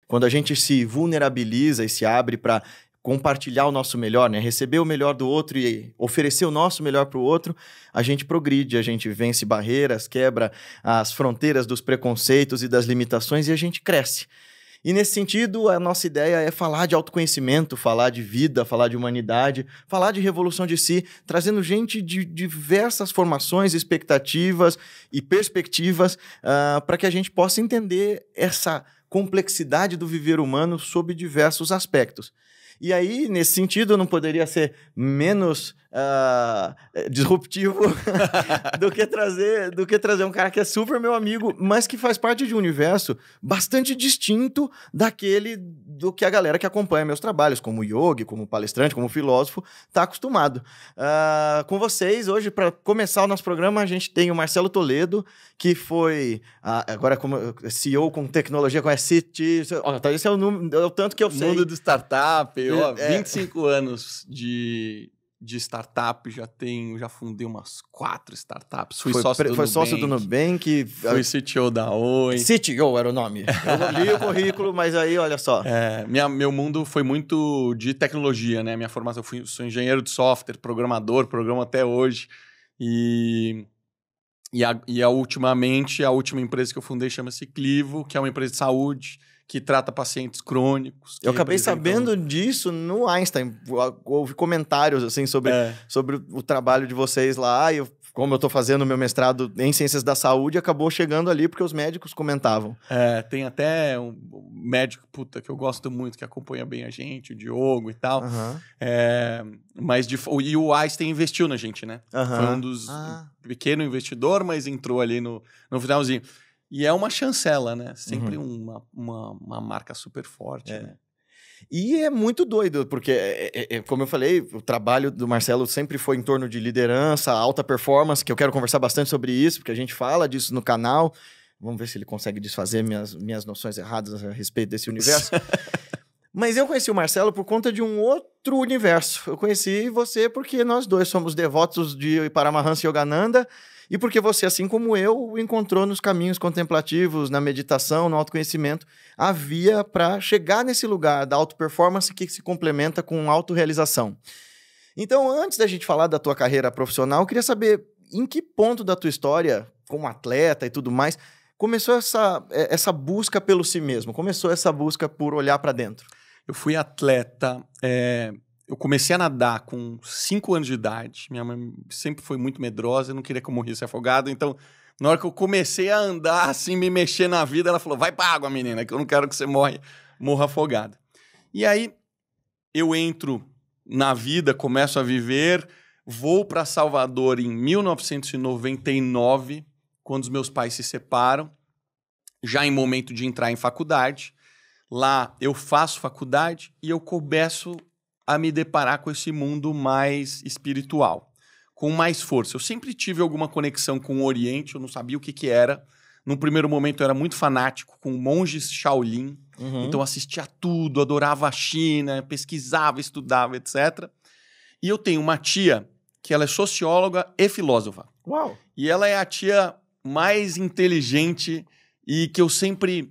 quando a gente se vulnerabiliza e se abre para compartilhar o nosso melhor, né? Receber o melhor do outro e oferecer o nosso melhor para o outro, a gente progride, a gente vence barreiras, quebra as fronteiras dos preconceitos e das limitações e a gente cresce. E nesse sentido, a nossa ideia é falar de autoconhecimento, falar de vida, falar de humanidade, falar de revolução de si, trazendo gente de diversas formações, expectativas e perspectivas para que a gente possa entender essa complexidade do viver humano sob diversos aspectos. E aí, nesse sentido, não poderia ser menos disruptivo do que trazer um cara que é super meu amigo, mas que faz parte de um universo bastante distinto daquele do que a galera que acompanha meus trabalhos, como yogi, como palestrante, como filósofo, está acostumado. Com vocês, hoje, para começar o nosso programa, a gente tem o Marcelo Toledo, que foi agora como CEO com tecnologia, com SCT. Esse é o tanto que eu sei. Mundo de startup, 25 anos de startup, já fundei umas 4 startups. Fui sócio do Nubank. Fui CTO da Oi. CTO era o nome. Eu li o currículo, mas aí, olha só. Meu mundo foi muito de tecnologia, né? Minha formação, sou engenheiro de software, programo até hoje. Ultimamente, a última empresa que eu fundei chama-se Clivo, que é uma empresa de saúde, que trata pacientes crônicos. Eu acabei sabendo disso no Einstein. Houve comentários assim, sobre o trabalho de vocês lá. Como eu estou fazendo meu mestrado em Ciências da Saúde, acabou chegando ali porque os médicos comentavam. Tem até um médico, que eu gosto muito, que acompanha bem a gente, o Diogo e tal. E o Einstein investiu na gente, né? Foi um dos pequeno investidor, mas entrou ali no finalzinho. E é uma chancela, né? Sempre uma marca super forte, né? E é muito doido, porque, como eu falei, o trabalho do Marcelo sempre foi em torno de liderança, alta performance, que eu quero conversar bastante sobre isso, porque a gente fala disso no canal. Vamos ver se ele consegue desfazer minhas noções erradas a respeito desse universo. Mas eu conheci o Marcelo por conta de um outro universo. Eu conheci você porque nós dois somos devotos de Paramahansa Yogananda, e porque você, assim como eu, encontrou nos caminhos contemplativos, na meditação, no autoconhecimento, a via para chegar nesse lugar da auto-performance que se complementa com autorrealização. Então, antes da gente falar da tua carreira profissional, eu queria saber em que ponto da tua história, como atleta e tudo mais, começou essa busca pelo si mesmo, começou essa busca por olhar para dentro. Eu fui atleta... Eu comecei a nadar com 5 anos de idade. Minha mãe sempre foi muito medrosa, eu não queria que eu morresse afogado. Então, na hora que eu comecei a andar, assim, me mexer na vida, ela falou, vai pra água, menina, que eu não quero que você morra afogada. E aí, eu entro na vida, começo a viver, vou para Salvador em 1999, quando os meus pais se separam, já em momento de entrar em faculdade. Lá, eu faço faculdade e eu começo a me deparar com esse mundo mais espiritual, com mais força. Eu sempre tive alguma conexão com o Oriente, eu não sabia o que era. Num primeiro momento eu era muito fanático com monges Shaolin, então assistia tudo, adorava a China, pesquisava, estudava, etc. E eu tenho uma tia que ela é socióloga e filósofa. Uau! E ela é a tia mais inteligente e que eu sempre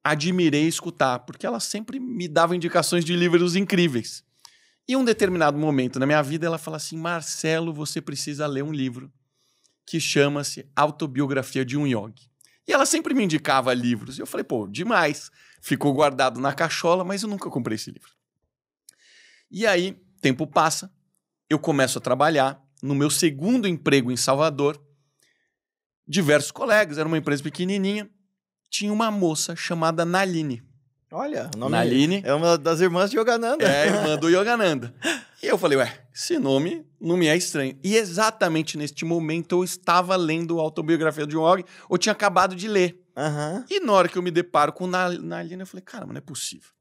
admirei escutar, porque ela sempre me dava indicações de livros incríveis. E em um determinado momento na minha vida, ela fala assim, Marcelo, você precisa ler um livro que chama-se Autobiografia de um Yogi. E ela sempre me indicava livros. E eu falei, demais. Ficou guardado na cachola, mas eu nunca comprei esse livro. E aí, tempo passa, eu começo a trabalhar no meu segundo emprego em Salvador. Diversos colegas, era uma empresa pequenininha. Tinha uma moça chamada Naline. Olha, o nome Naline é uma das irmãs de Yogananda. É, irmã do Yogananda. E eu falei, esse nome não me é estranho. E exatamente neste momento eu estava lendo a Autobiografia de um Yogi, eu tinha acabado de ler. E na hora que eu me deparo com Naline, eu falei, cara, mas não é possível.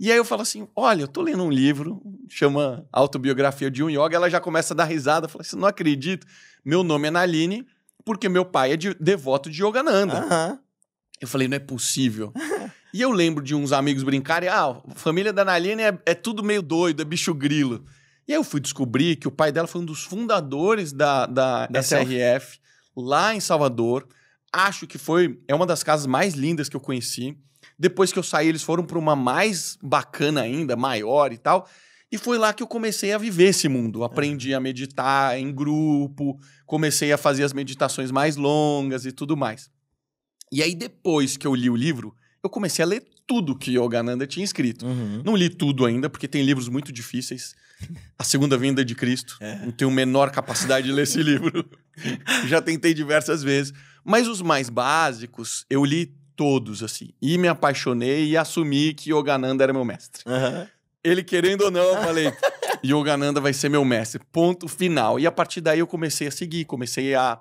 E aí eu falo assim, olha, eu tô lendo um livro, chama Autobiografia de um Yogi, ela já começa a dar risada, fala assim, não acredito, meu nome é Naline, porque meu pai é devoto de Yogananda. Eu falei, não é possível. E eu lembro de uns amigos brincarem, a família da Naline é tudo meio doido, é bicho grilo. E aí eu fui descobrir que o pai dela foi um dos fundadores da SRF, lá em Salvador. Acho que é uma das casas mais lindas que eu conheci. Depois que eu saí, eles foram para uma mais bacana ainda, maior e tal. E foi lá que eu comecei a viver esse mundo. Aprendi a meditar em grupo, comecei a fazer as meditações mais longas e tudo mais. E aí, depois que eu li o livro, eu comecei a ler tudo que Yogananda tinha escrito. Não li tudo ainda, porque tem livros muito difíceis. A Segunda Vinda de Cristo. Não tenho a menor capacidade de ler esse livro. Já tentei diversas vezes. Mas os mais básicos, eu li todos, assim. E me apaixonei e assumi que Yogananda era meu mestre. Ele querendo ou não, eu falei, Yogananda vai ser meu mestre. Ponto final. E a partir daí eu comecei a seguir, comecei a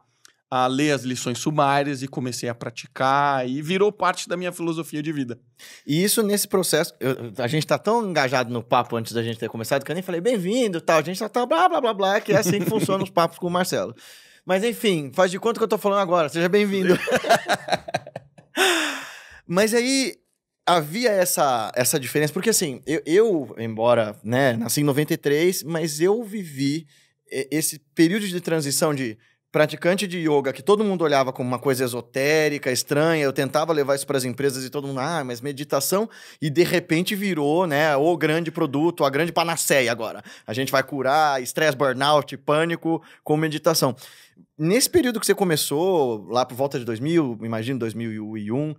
ler as lições sumárias e comecei a praticar e virou parte da minha filosofia de vida. E isso nesse processo, a gente tá tão engajado no papo antes da gente ter começado que eu nem falei bem-vindo, tal, a gente tá blá, blá, blá, blá, que é assim que funcionam os papos com o Marcelo. Mas enfim, faz de conta que eu tô falando agora, seja bem-vindo. Mas aí havia essa diferença, porque assim, eu embora, né, nasci em 93, mas eu vivi esse período de transição de praticante de yoga, que todo mundo olhava como uma coisa esotérica, estranha, eu tentava levar isso para as empresas e todo mundo, mas meditação, e de repente virou, né, o grande produto, a grande panaceia agora. A gente vai curar estresse, burnout, pânico com meditação. Nesse período que você começou, lá por volta de 2000, imagino 2001,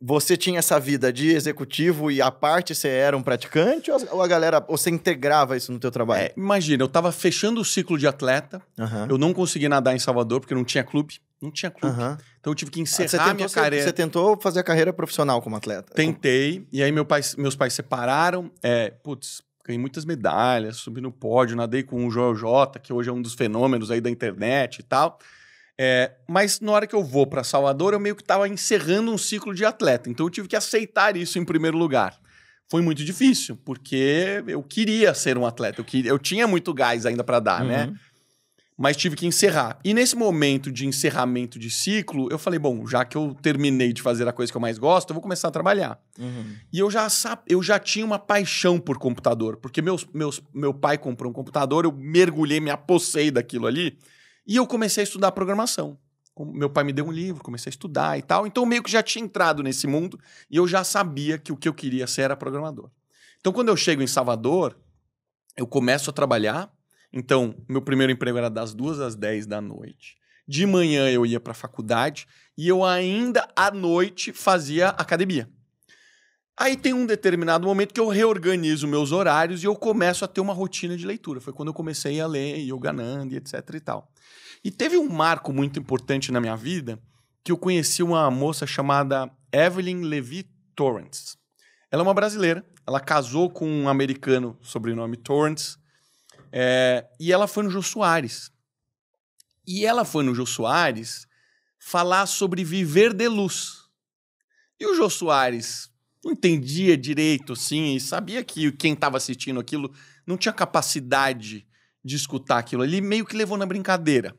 você tinha essa vida de executivo e à parte você era um praticante ou a galera, ou você integrava isso no teu trabalho? Imagina, eu tava fechando o ciclo de atleta, eu não consegui nadar em Salvador porque não tinha clube. Então eu tive que encerrar minha carreira. Você tentou fazer a carreira profissional como atleta? Tentei, e aí meus pais separaram, ganhei muitas medalhas, subi no pódio, nadei com o Joel J, que hoje é um dos fenômenos aí da internet e tal. Mas na hora que eu vou para Salvador, eu meio que estava encerrando um ciclo de atleta. Então eu tive que aceitar isso em primeiro lugar. Foi muito difícil, porque eu queria ser um atleta. Eu tinha muito gás ainda para dar, né? Mas tive que encerrar. E nesse momento de encerramento de ciclo, eu falei, bom, já que eu terminei de fazer a coisa que eu mais gosto, eu vou começar a trabalhar. E eu já tinha uma paixão por computador, porque meu pai comprou um computador, eu mergulhei, me apossei daquilo ali, e eu comecei a estudar programação. Meu pai me deu um livro, comecei a estudar e tal. Então, meio que já tinha entrado nesse mundo e eu já sabia que o que eu queria ser era programador. Então, quando eu chego em Salvador, eu começo a trabalhar. Então, meu primeiro emprego era das 2 às 10 da noite. De manhã eu ia para a faculdade e eu ainda à noite fazia academia. Aí tem um determinado momento que eu reorganizo meus horários e eu começo a ter uma rotina de leitura. Foi quando eu comecei a ler Yogananda e etc e tal. E teve um marco muito importante na minha vida que eu conheci uma moça chamada Evelyn Levi Torrance. Ela é uma brasileira, ela casou com um americano, sobrenome Torrance, e ela foi no Jô Soares. E ela foi no Jô Soares falar sobre viver de luz. E o Jô Soares não entendia direito, assim, e sabia que quem estava assistindo aquilo não tinha capacidade de escutar aquilo. Ele meio que levou na brincadeira.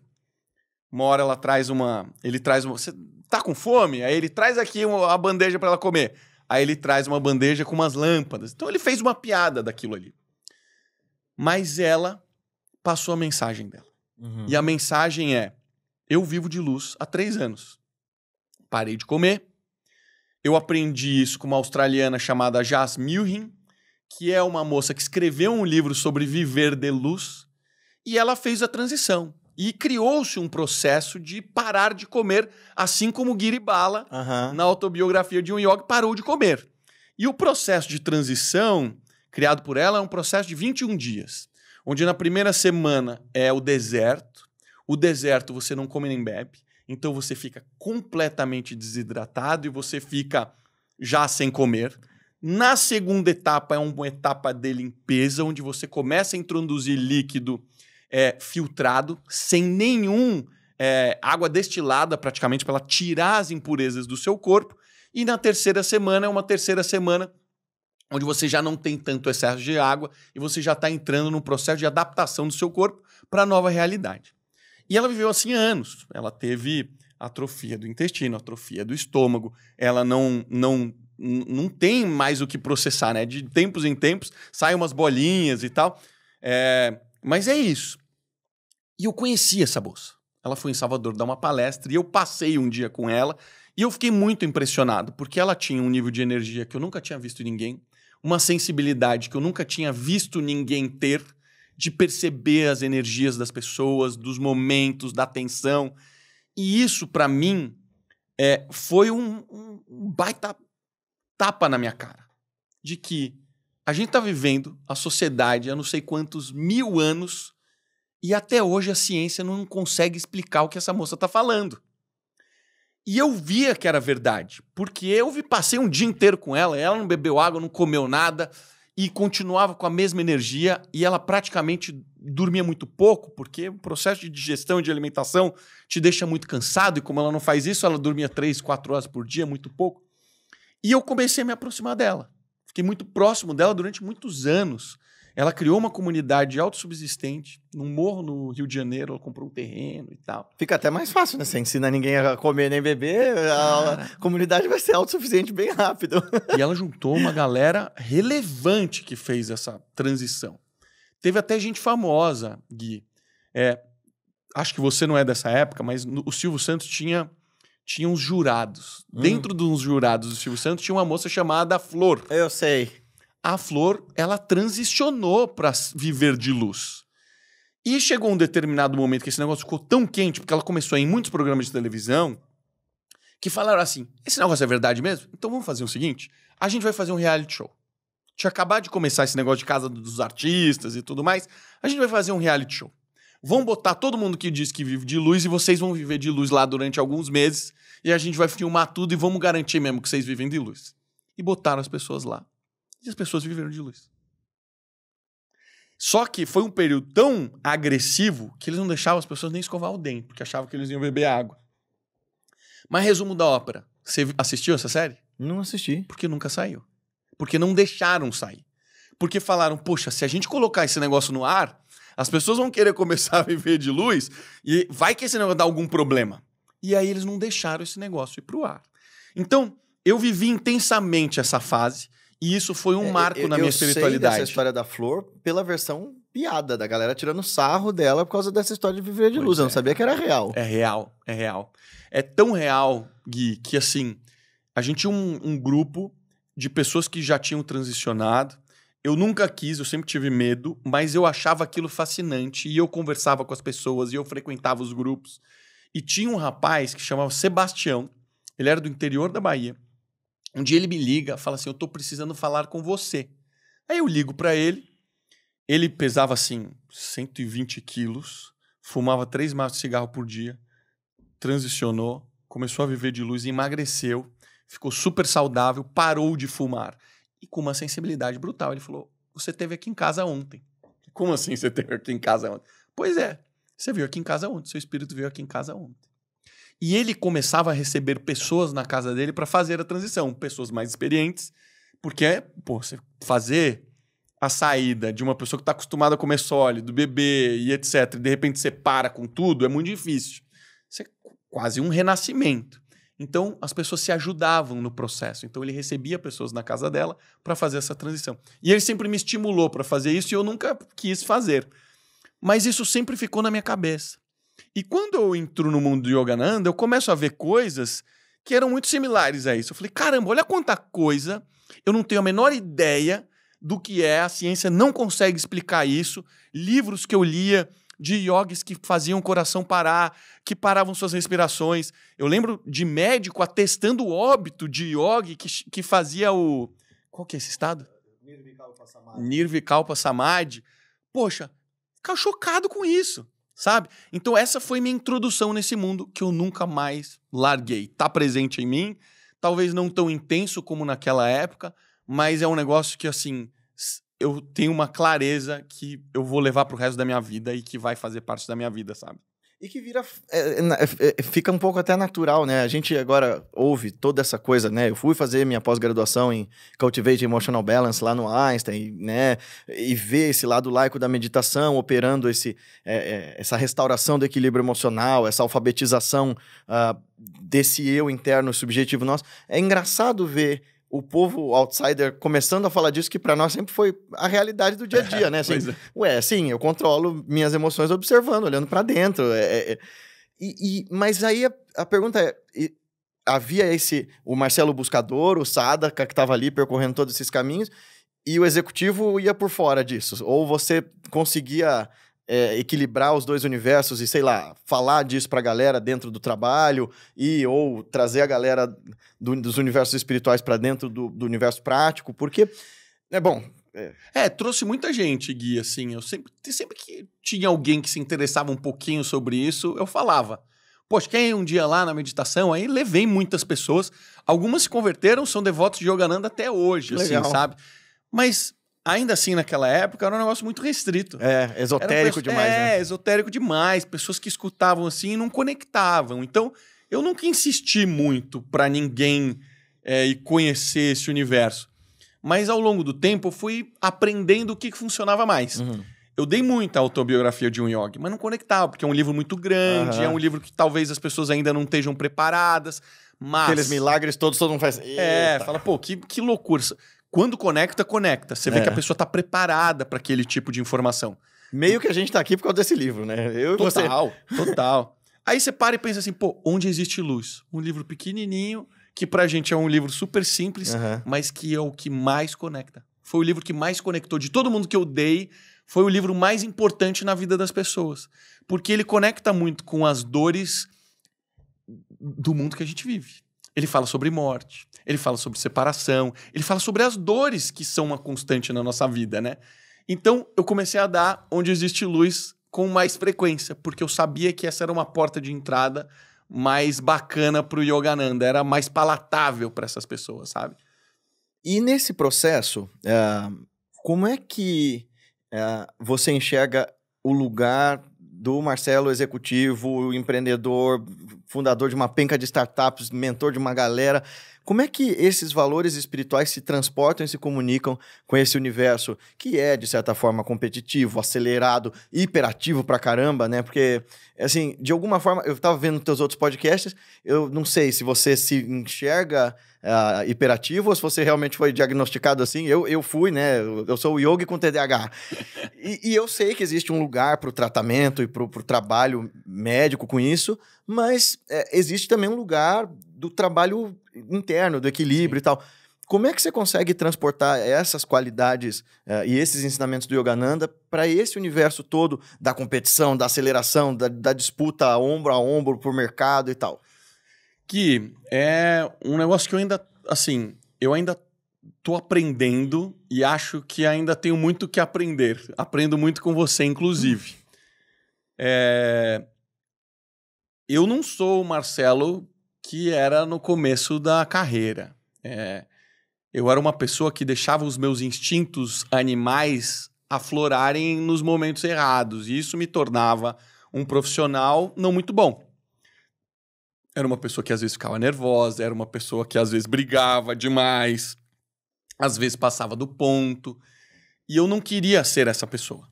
Uma hora ele traz uma... Você tá com fome? Aí ele traz aqui a bandeja para ela comer. Aí ele traz uma bandeja com umas lâmpadas. Então ele fez uma piada daquilo ali. Mas ela passou a mensagem dela. E a mensagem é: eu vivo de luz há 3 anos. Parei de comer. Eu aprendi isso com uma australiana chamada Jas Milhin, que é uma moça que escreveu um livro sobre viver de luz. E ela fez a transição. E criou-se um processo de parar de comer, assim como Giri Bala, na autobiografia de um yogi, parou de comer. E o processo de transição, criado por ela, é um processo de 21 dias. Onde na primeira semana é o deserto. O deserto você não come nem bebe. Então você fica completamente desidratado e você fica já sem comer. Na segunda etapa é uma etapa de limpeza, onde você começa a introduzir líquido filtrado, sem nenhum água destilada praticamente, para ela tirar as impurezas do seu corpo. E na terceira semana é uma terceira semana onde você já não tem tanto excesso de água e você já está entrando num processo de adaptação do seu corpo para a nova realidade. E ela viveu assim anos. Ela teve atrofia do intestino, atrofia do estômago. Ela não tem mais o que processar, né? De tempos em tempos saem umas bolinhas e tal. Mas é isso. E eu conheci essa moça. Ela foi em Salvador dar uma palestra e eu passei um dia com ela E eu fiquei muito impressionado, porque ela tinha um nível de energia que eu nunca tinha visto em ninguém, uma sensibilidade que eu nunca tinha visto ninguém ter, de perceber as energias das pessoas, dos momentos, da atenção. E isso, para mim, foi um baita tapa na minha cara. De que a gente está vivendo a sociedade há não sei quantos 1000 anos e até hoje a ciência não consegue explicar o que essa moça está falando. E eu via que era verdade, porque eu passei um dia inteiro com ela não bebeu água, não comeu nada e continuava com a mesma energia e ela praticamente dormia muito pouco, porque o processo de digestão e de alimentação te deixa muito cansado e como ela não faz isso, ela dormia 3, 4 horas por dia, muito pouco. E eu comecei a me aproximar dela. Fiquei muito próximo dela durante muitos anos. Ela criou uma comunidade autossubsistente num morro no Rio de Janeiro, ela comprou um terreno e tal. Fica até mais fácil, né? Você ensina ninguém a comer nem beber, a comunidade vai ser autossuficiente bem rápido. E ela juntou uma galera relevante que fez essa transição. Teve até gente famosa, Gui. Acho que você não é dessa época, mas o Silvio Santos tinha uns jurados. Dentro dos jurados do Silvio Santos tinha uma moça chamada Flor. Eu sei. A Flor, ela transicionou para viver de luz. E chegou um determinado momento que esse negócio ficou tão quente, porque ela começou a ir em muitos programas de televisão, que falaram assim, esse negócio é verdade mesmo? Então vamos fazer o seguinte, a gente vai fazer um reality show. Tinha acabado de começar esse negócio de casa dos artistas e tudo mais, a gente vai fazer um reality show. Vão botar todo mundo que diz que vive de luz e vocês vão viver de luz lá durante alguns meses e a gente vai filmar tudo e vamos garantir mesmo que vocês vivem de luz. E botaram as pessoas lá. E as pessoas viveram de luz. Só que foi um período tão agressivo que eles não deixavam as pessoas nem escovar o dente, porque achavam que eles iam beber água. Mas resumo da ópera. Você assistiu essa série? Não assisti. Porque nunca saiu. Porque não deixaram sair. Porque falaram, poxa, se a gente colocar esse negócio no ar, as pessoas vão querer começar a viver de luz e vai que esse negócio dá algum problema. E aí eles não deixaram esse negócio ir pro ar. Então, eu vivi intensamente essa fase. E isso foi um marco na minha espiritualidade. Eu sei dessa história da Flor pela versão piada, da galera tirando sarro dela por causa dessa história de viver de luz. Eu não sabia que era real. É real, é real. É tão real, Gui, que assim, a gente tinha um grupo de pessoas que já tinham transicionado. Eu nunca quis, eu sempre tive medo, mas eu achava aquilo fascinante e eu conversava com as pessoas e eu frequentava os grupos. E tinha um rapaz que chamava Sebastião, ele era do interior da Bahia. Um dia ele me liga, fala assim, eu tô precisando falar com você. Aí eu ligo pra ele, ele pesava assim, 120 quilos, fumava 3 maços de cigarro por dia, transicionou, começou a viver de luz, emagreceu, ficou super saudável, parou de fumar. E com uma sensibilidade brutal, ele falou, você esteve aqui em casa ontem. Como assim você esteve aqui em casa ontem? Pois é, você veio aqui em casa ontem, seu espírito veio aqui em casa ontem. E ele começava a receber pessoas na casa dele para fazer a transição, pessoas mais experientes, porque, você fazer a saída de uma pessoa que está acostumada a comer sólido, beber e etc., e de repente você para com tudo, é muito difícil. Isso é quase um renascimento. Então, as pessoas se ajudavam no processo. Então, ele recebia pessoas na casa dela para fazer essa transição. E ele sempre me estimulou para fazer isso e eu nunca quis fazer. Mas isso sempre ficou na minha cabeça. E quando eu entro no mundo do Yogananda, eu começo a ver coisas que eram muito similares a isso. Eu falei, caramba, olha quanta coisa, eu não tenho a menor ideia do que é, a ciência não consegue explicar isso. Livros que eu lia de yogis que faziam o coração parar, que paravam suas respirações. Eu lembro de médico atestando o óbito de yogi que fazia o... Qual que é esse estado? Nirvikalpa Samadhi. Poxa, ficar chocado com isso. Sabe? Então essa foi minha introdução nesse mundo que eu nunca mais larguei. Tá presente em mim, talvez não tão intenso como naquela época, mas é um negócio que, assim, eu tenho uma clareza que eu vou levar pro resto da minha vida e que vai fazer parte da minha vida, sabe? E que vira... fica um pouco até natural, né? A gente agora ouve toda essa coisa, né? Eu fui fazer minha pós-graduação em Cultivate Emotional Balance lá no Einstein, né? E ver esse lado laico da meditação, operando essa restauração do equilíbrio emocional, essa alfabetização desse eu interno subjetivo nosso. É engraçado ver o povo outsider começando a falar disso, que para nós sempre foi a realidade do dia a dia, né? Assim, sim, eu controlo minhas emoções observando, olhando para dentro. Mas aí a pergunta é, havia o Marcelo buscador, o Sadaka, que estava ali percorrendo todos esses caminhos, e o executivo ia por fora disso. Ou você conseguia equilibrar os dois universos e, sei lá, falar disso pra galera dentro do trabalho ou trazer a galera dos universos espirituais para dentro do universo prático, porque, bom... trouxe muita gente, Gui, assim, sempre que tinha alguém que se interessava um pouquinho sobre isso, eu falava. Poxa, quer ir um dia lá na meditação? Aí levei muitas pessoas, algumas se converteram, são devotos de Yogananda até hoje, Legal. assim, sabe? Mas... ainda assim, naquela época, era um negócio muito restrito. Esotérico demais, né? Esotérico demais. Pessoas que escutavam assim e não conectavam. Então, eu nunca insisti muito para ninguém ir conhecer esse universo. Mas, ao longo do tempo, eu fui aprendendo o que funcionava mais. Uhum. Eu dei muita autobiografia de um yogi, mas não conectava, porque é um livro muito grande, é um livro que talvez as pessoas ainda não estejam preparadas, mas... aqueles milagres todos, todo mundo faz... fala, pô, que loucura. Quando conecta. Você vê que a pessoa está preparada para aquele tipo de informação. Meio que a gente tá aqui por causa desse livro, né? Eu e você. Total. Aí você para e pensa assim, pô, Onde Existe Luz? Um livro pequenininho, que pra gente é um livro super simples, mas que é o que mais conecta. Foi o livro que mais conectou. De todo mundo que eu dei, foi o livro mais importante na vida das pessoas. Porque ele conecta muito com as dores do mundo que a gente vive. Ele fala sobre morte, ele fala sobre separação, ele fala sobre as dores que são uma constante na nossa vida, né? Então, eu comecei a dar Onde Existe Luz com mais frequência, porque eu sabia que essa era uma porta de entrada mais bacana pro Yogananda, era mais palatável para essas pessoas, sabe? E nesse processo, como é que você enxerga o lugar do Marcelo executivo, empreendedor, fundador de uma penca de startups, mentor de uma galera? Como é que esses valores espirituais se transportam e se comunicam com esse universo que é, de certa forma, competitivo, acelerado, hiperativo pra caramba, né? Porque, assim, de alguma forma, eu tava vendo teus outros podcasts, eu não sei se você se enxerga hiperativo ou se você realmente foi diagnosticado assim. Eu fui, né? Eu sou o yogi com TDAH. E eu sei que existe um lugar pro tratamento e pro trabalho médico com isso, mas existe também um lugar do trabalho interno, do equilíbrio e tal. Como é que você consegue transportar essas qualidades e esses ensinamentos do Yogananda para esse universo todo da competição, da aceleração, da disputa ombro a ombro por mercado e tal? Que é um negócio que eu ainda tô aprendendo e acho que ainda tenho muito que aprender. Aprendo muito com você, inclusive. Eu não sou o Marcelo que era no começo da carreira. Eu era uma pessoa que deixava os meus instintos animais aflorarem nos momentos errados. E isso me tornava um profissional não muito bom. Era uma pessoa que às vezes ficava nervosa, era uma pessoa que às vezes brigava demais, às vezes passava do ponto. E eu não queria ser essa pessoa.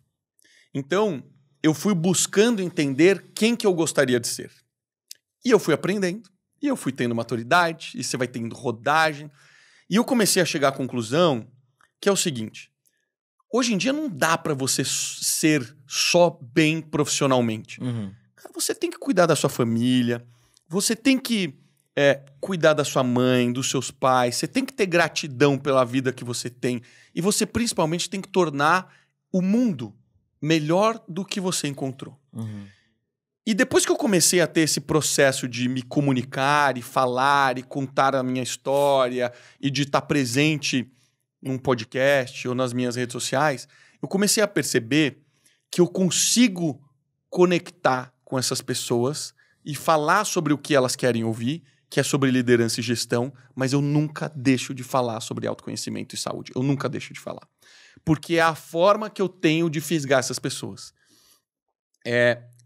Então, eu fui buscando entender quem que eu gostaria de ser. E eu fui aprendendo. E eu fui tendo maturidade, e você vai tendo rodagem. E eu comecei a chegar à conclusão que é o seguinte: hoje em dia não dá pra você ser só bem profissionalmente. Cara, você tem que cuidar da sua família, você tem que cuidar da sua mãe, dos seus pais, você tem que ter gratidão pela vida que você tem. E você principalmente tem que tornar o mundo melhor do que você encontrou. E depois que eu comecei a ter esse processo de me comunicar e falar e contar a minha história e de estar presente num podcast ou nas minhas redes sociais, eu comecei a perceber que eu consigo conectar com essas pessoas e falar sobre o que elas querem ouvir, que é sobre liderança e gestão, mas eu nunca deixo de falar sobre autoconhecimento e saúde. Eu nunca deixo de falar. Porque é a forma que eu tenho de fisgar essas pessoas.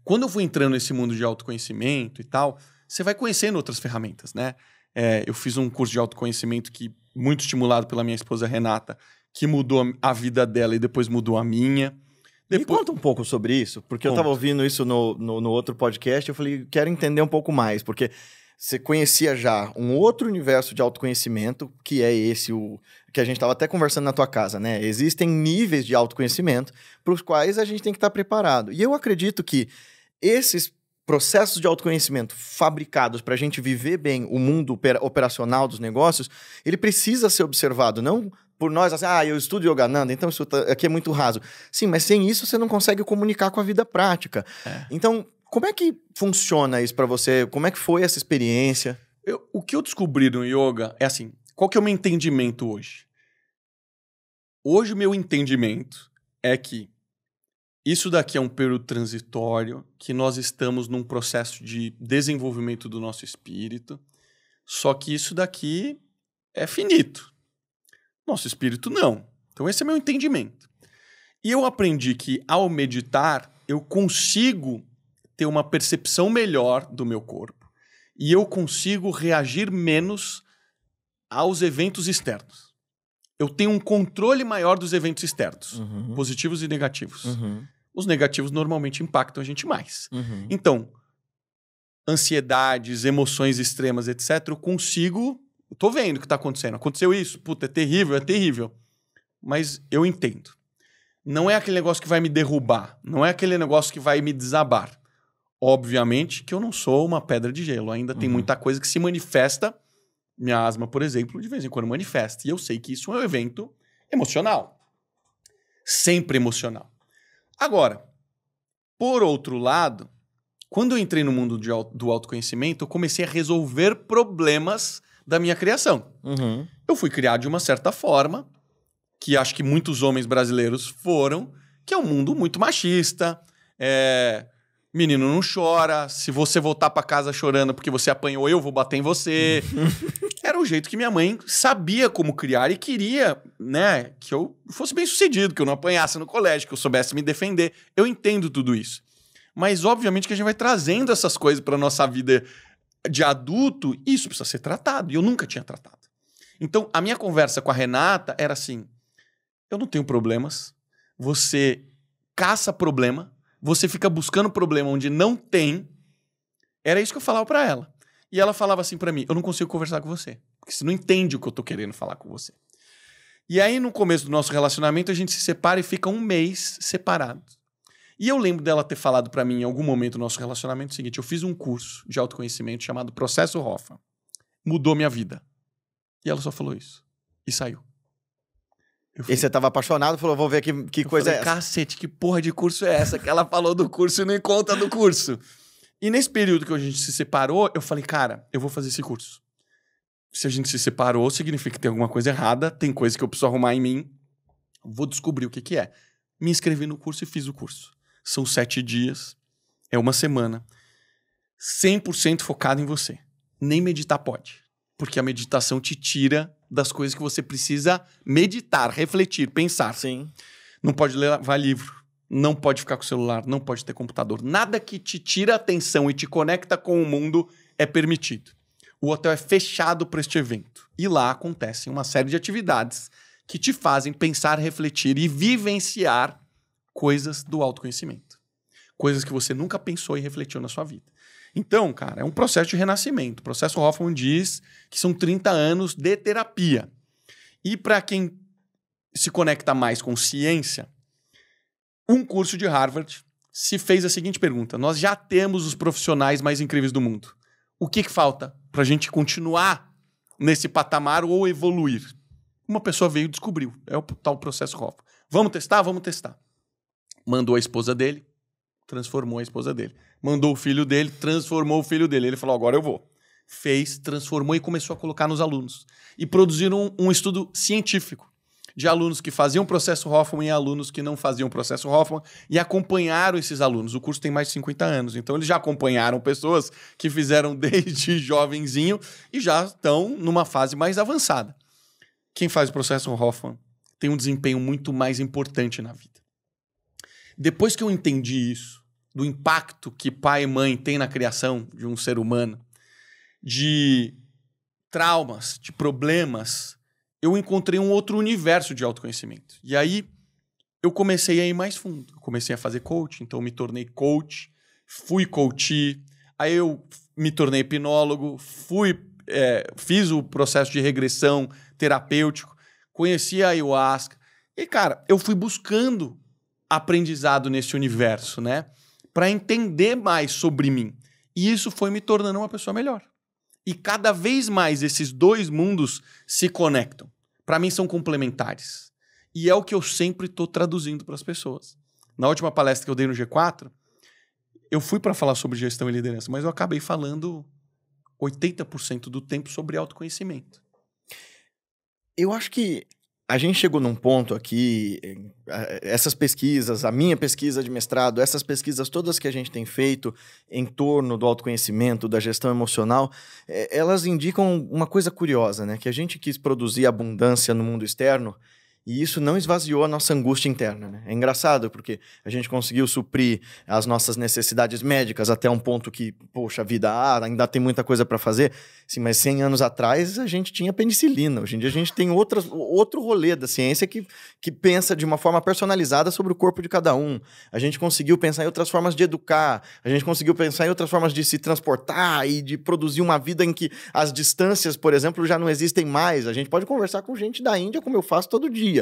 Quando eu fui entrando nesse mundo de autoconhecimento e tal, você vai conhecendo outras ferramentas, né? Eu fiz um curso de autoconhecimento muito estimulado pela minha esposa Renata, que mudou a vida dela e depois mudou a minha. Me conta um pouco sobre isso, porque eu estava ouvindo isso no outro podcast, eu falei, quero entender um pouco mais, porque você conhecia já um outro universo de autoconhecimento, que é esse, o que a gente estava até conversando na tua casa, né? Existem níveis de autoconhecimento para os quais a gente tem que estar preparado. E eu acredito que esses processos de autoconhecimento fabricados para a gente viver bem o mundo operacional dos negócios, ele precisa ser observado, não por nós, assim, eu estudo Yogananda, então isso aqui é muito raso. Sim, mas sem isso você não consegue comunicar com a vida prática. Então, como é que funciona isso para você? Como é que foi essa experiência? O que eu descobri no yoga é assim, qual que é o meu entendimento hoje? Hoje o meu entendimento é que isso daqui é um período transitório, que nós estamos num processo de desenvolvimento do nosso espírito, só que isso daqui é finito. Nosso espírito não. Então esse é meu entendimento. E eu aprendi que ao meditar, eu consigo ter uma percepção melhor do meu corpo e eu consigo reagir menos aos eventos externos. Eu tenho um controle maior dos eventos externos, positivos e negativos. Os negativos normalmente impactam a gente mais. Então, ansiedades, emoções extremas, etc., eu consigo... Eu tô vendo o que tá acontecendo. Aconteceu isso? Puta, é terrível. Mas eu entendo. Não é aquele negócio que vai me derrubar. Não é aquele negócio que vai me desabar. Obviamente que eu não sou uma pedra de gelo. Ainda tem muita coisa que se manifesta. Minha asma, por exemplo, de vez em quando manifesta. E eu sei que isso é um evento emocional. Sempre emocional. Agora, por outro lado, quando eu entrei no mundo do autoconhecimento, eu comecei a resolver problemas da minha criação. Eu fui criado de uma certa forma, que acho que muitos homens brasileiros foram, que é um mundo muito machista. Menino não chora, se você voltar pra casa chorando porque você apanhou, eu vou bater em você. Era o jeito que minha mãe sabia como criar e queria, né, que eu fosse bem sucedido, que eu não apanhasse no colégio, que eu soubesse me defender. Eu entendo tudo isso. Mas, obviamente, que a gente vai trazendo essas coisas pra nossa vida de adulto, e isso precisa ser tratado. E eu nunca tinha tratado. Então, a minha conversa com a Renata era assim, eu não tenho problemas, você caça problema, você fica buscando problema onde não tem. Era isso que eu falava pra ela. E ela falava assim pra mim, eu não consigo conversar com você, porque você não entende o que eu tô querendo falar com você. E aí, no começo do nosso relacionamento, a gente se separa e fica um mês separados. E eu lembro dela ter falado pra mim em algum momento do nosso relacionamento o seguinte, eu fiz um curso de autoconhecimento chamado Processo Hoffman. Mudou minha vida. E ela só falou isso. E saiu. E você tava apaixonado, falou, vou ver que coisa é essa. Cacete, que porra de curso é essa? Que ela falou do curso e não conta do curso. E nesse período que a gente se separou, eu falei, cara, eu vou fazer esse curso. Se a gente se separou, significa que tem alguma coisa errada, tem coisa que eu preciso arrumar em mim, vou descobrir o que é. Me inscrevi no curso e fiz o curso. São 7 dias, é uma semana, 100% focado em você. Nem meditar pode, porque a meditação te tira das coisas que você precisa meditar, refletir, pensar. Sim. Não pode levar livro, não pode ficar com o celular, não pode ter computador. Nada que te tira a atenção e te conecta com o mundo é permitido. O hotel é fechado para este evento. E lá acontecem uma série de atividades que te fazem pensar, refletir e vivenciar coisas do autoconhecimento. Coisas que você nunca pensou e refletiu na sua vida. Então, cara, é um processo de renascimento. O processo Hoffman diz que são 30 anos de terapia. E para quem se conecta mais com ciência, um curso de Harvard se fez a seguinte pergunta. Nós já temos os profissionais mais incríveis do mundo. O que falta para a gente continuar nesse patamar ou evoluir? Uma pessoa veio e descobriu. É o tal processo Hoffman. Vamos testar? Vamos testar. Mandou a esposa dele, transformou a esposa dele. Mandou o filho dele, transformou o filho dele. Ele falou, agora eu vou. Fez, transformou e começou a colocar nos alunos. E produziram um estudo científico de alunos que faziam processo Hoffman e alunos que não faziam processo Hoffman e acompanharam esses alunos. O curso tem mais de 50 anos, então eles já acompanharam pessoas que fizeram desde jovenzinho e já estão numa fase mais avançada. Quem faz o processo Hoffman tem um desempenho muito mais importante na vida. Depois que eu entendi isso, do impacto que pai e mãe têm na criação de um ser humano, de traumas, de problemas, eu encontrei um outro universo de autoconhecimento. E aí eu comecei a ir mais fundo. Eu comecei a fazer coaching, então eu me tornei coach, fui coach, aí eu me tornei hipnólogo, fiz o processo de regressão terapêutico, conheci a ayahuasca. E, cara, eu fui buscando aprendizado nesse universo, né? para entender mais sobre mim. E isso foi me tornando uma pessoa melhor. E cada vez mais esses dois mundos se conectam. Para mim são complementares. E é o que eu sempre estou traduzindo para as pessoas. Na última palestra que eu dei no G4, eu fui para falar sobre gestão e liderança, mas eu acabei falando 80% do tempo sobre autoconhecimento. Eu acho que a gente chegou num ponto aqui, essas pesquisas, a minha pesquisa de mestrado, essas pesquisas todas que a gente tem feito em torno do autoconhecimento, da gestão emocional, elas indicam uma coisa curiosa, né? Que a gente quis produzir abundância no mundo externo e isso não esvaziou a nossa angústia interna, né? É engraçado, porque a gente conseguiu suprir as nossas necessidades médicas até um ponto que, poxa vida, ainda tem muita coisa para fazer. Sim, mas 100 anos atrás a gente tinha penicilina. Hoje em dia a gente tem outro rolê da ciência que pensa de uma forma personalizada sobre o corpo de cada um. A gente conseguiu pensar em outras formas de educar. A gente conseguiu pensar em outras formas de se transportar e de produzir uma vida em que as distâncias, por exemplo, já não existem mais. A gente pode conversar com gente da Índia como eu faço todo dia.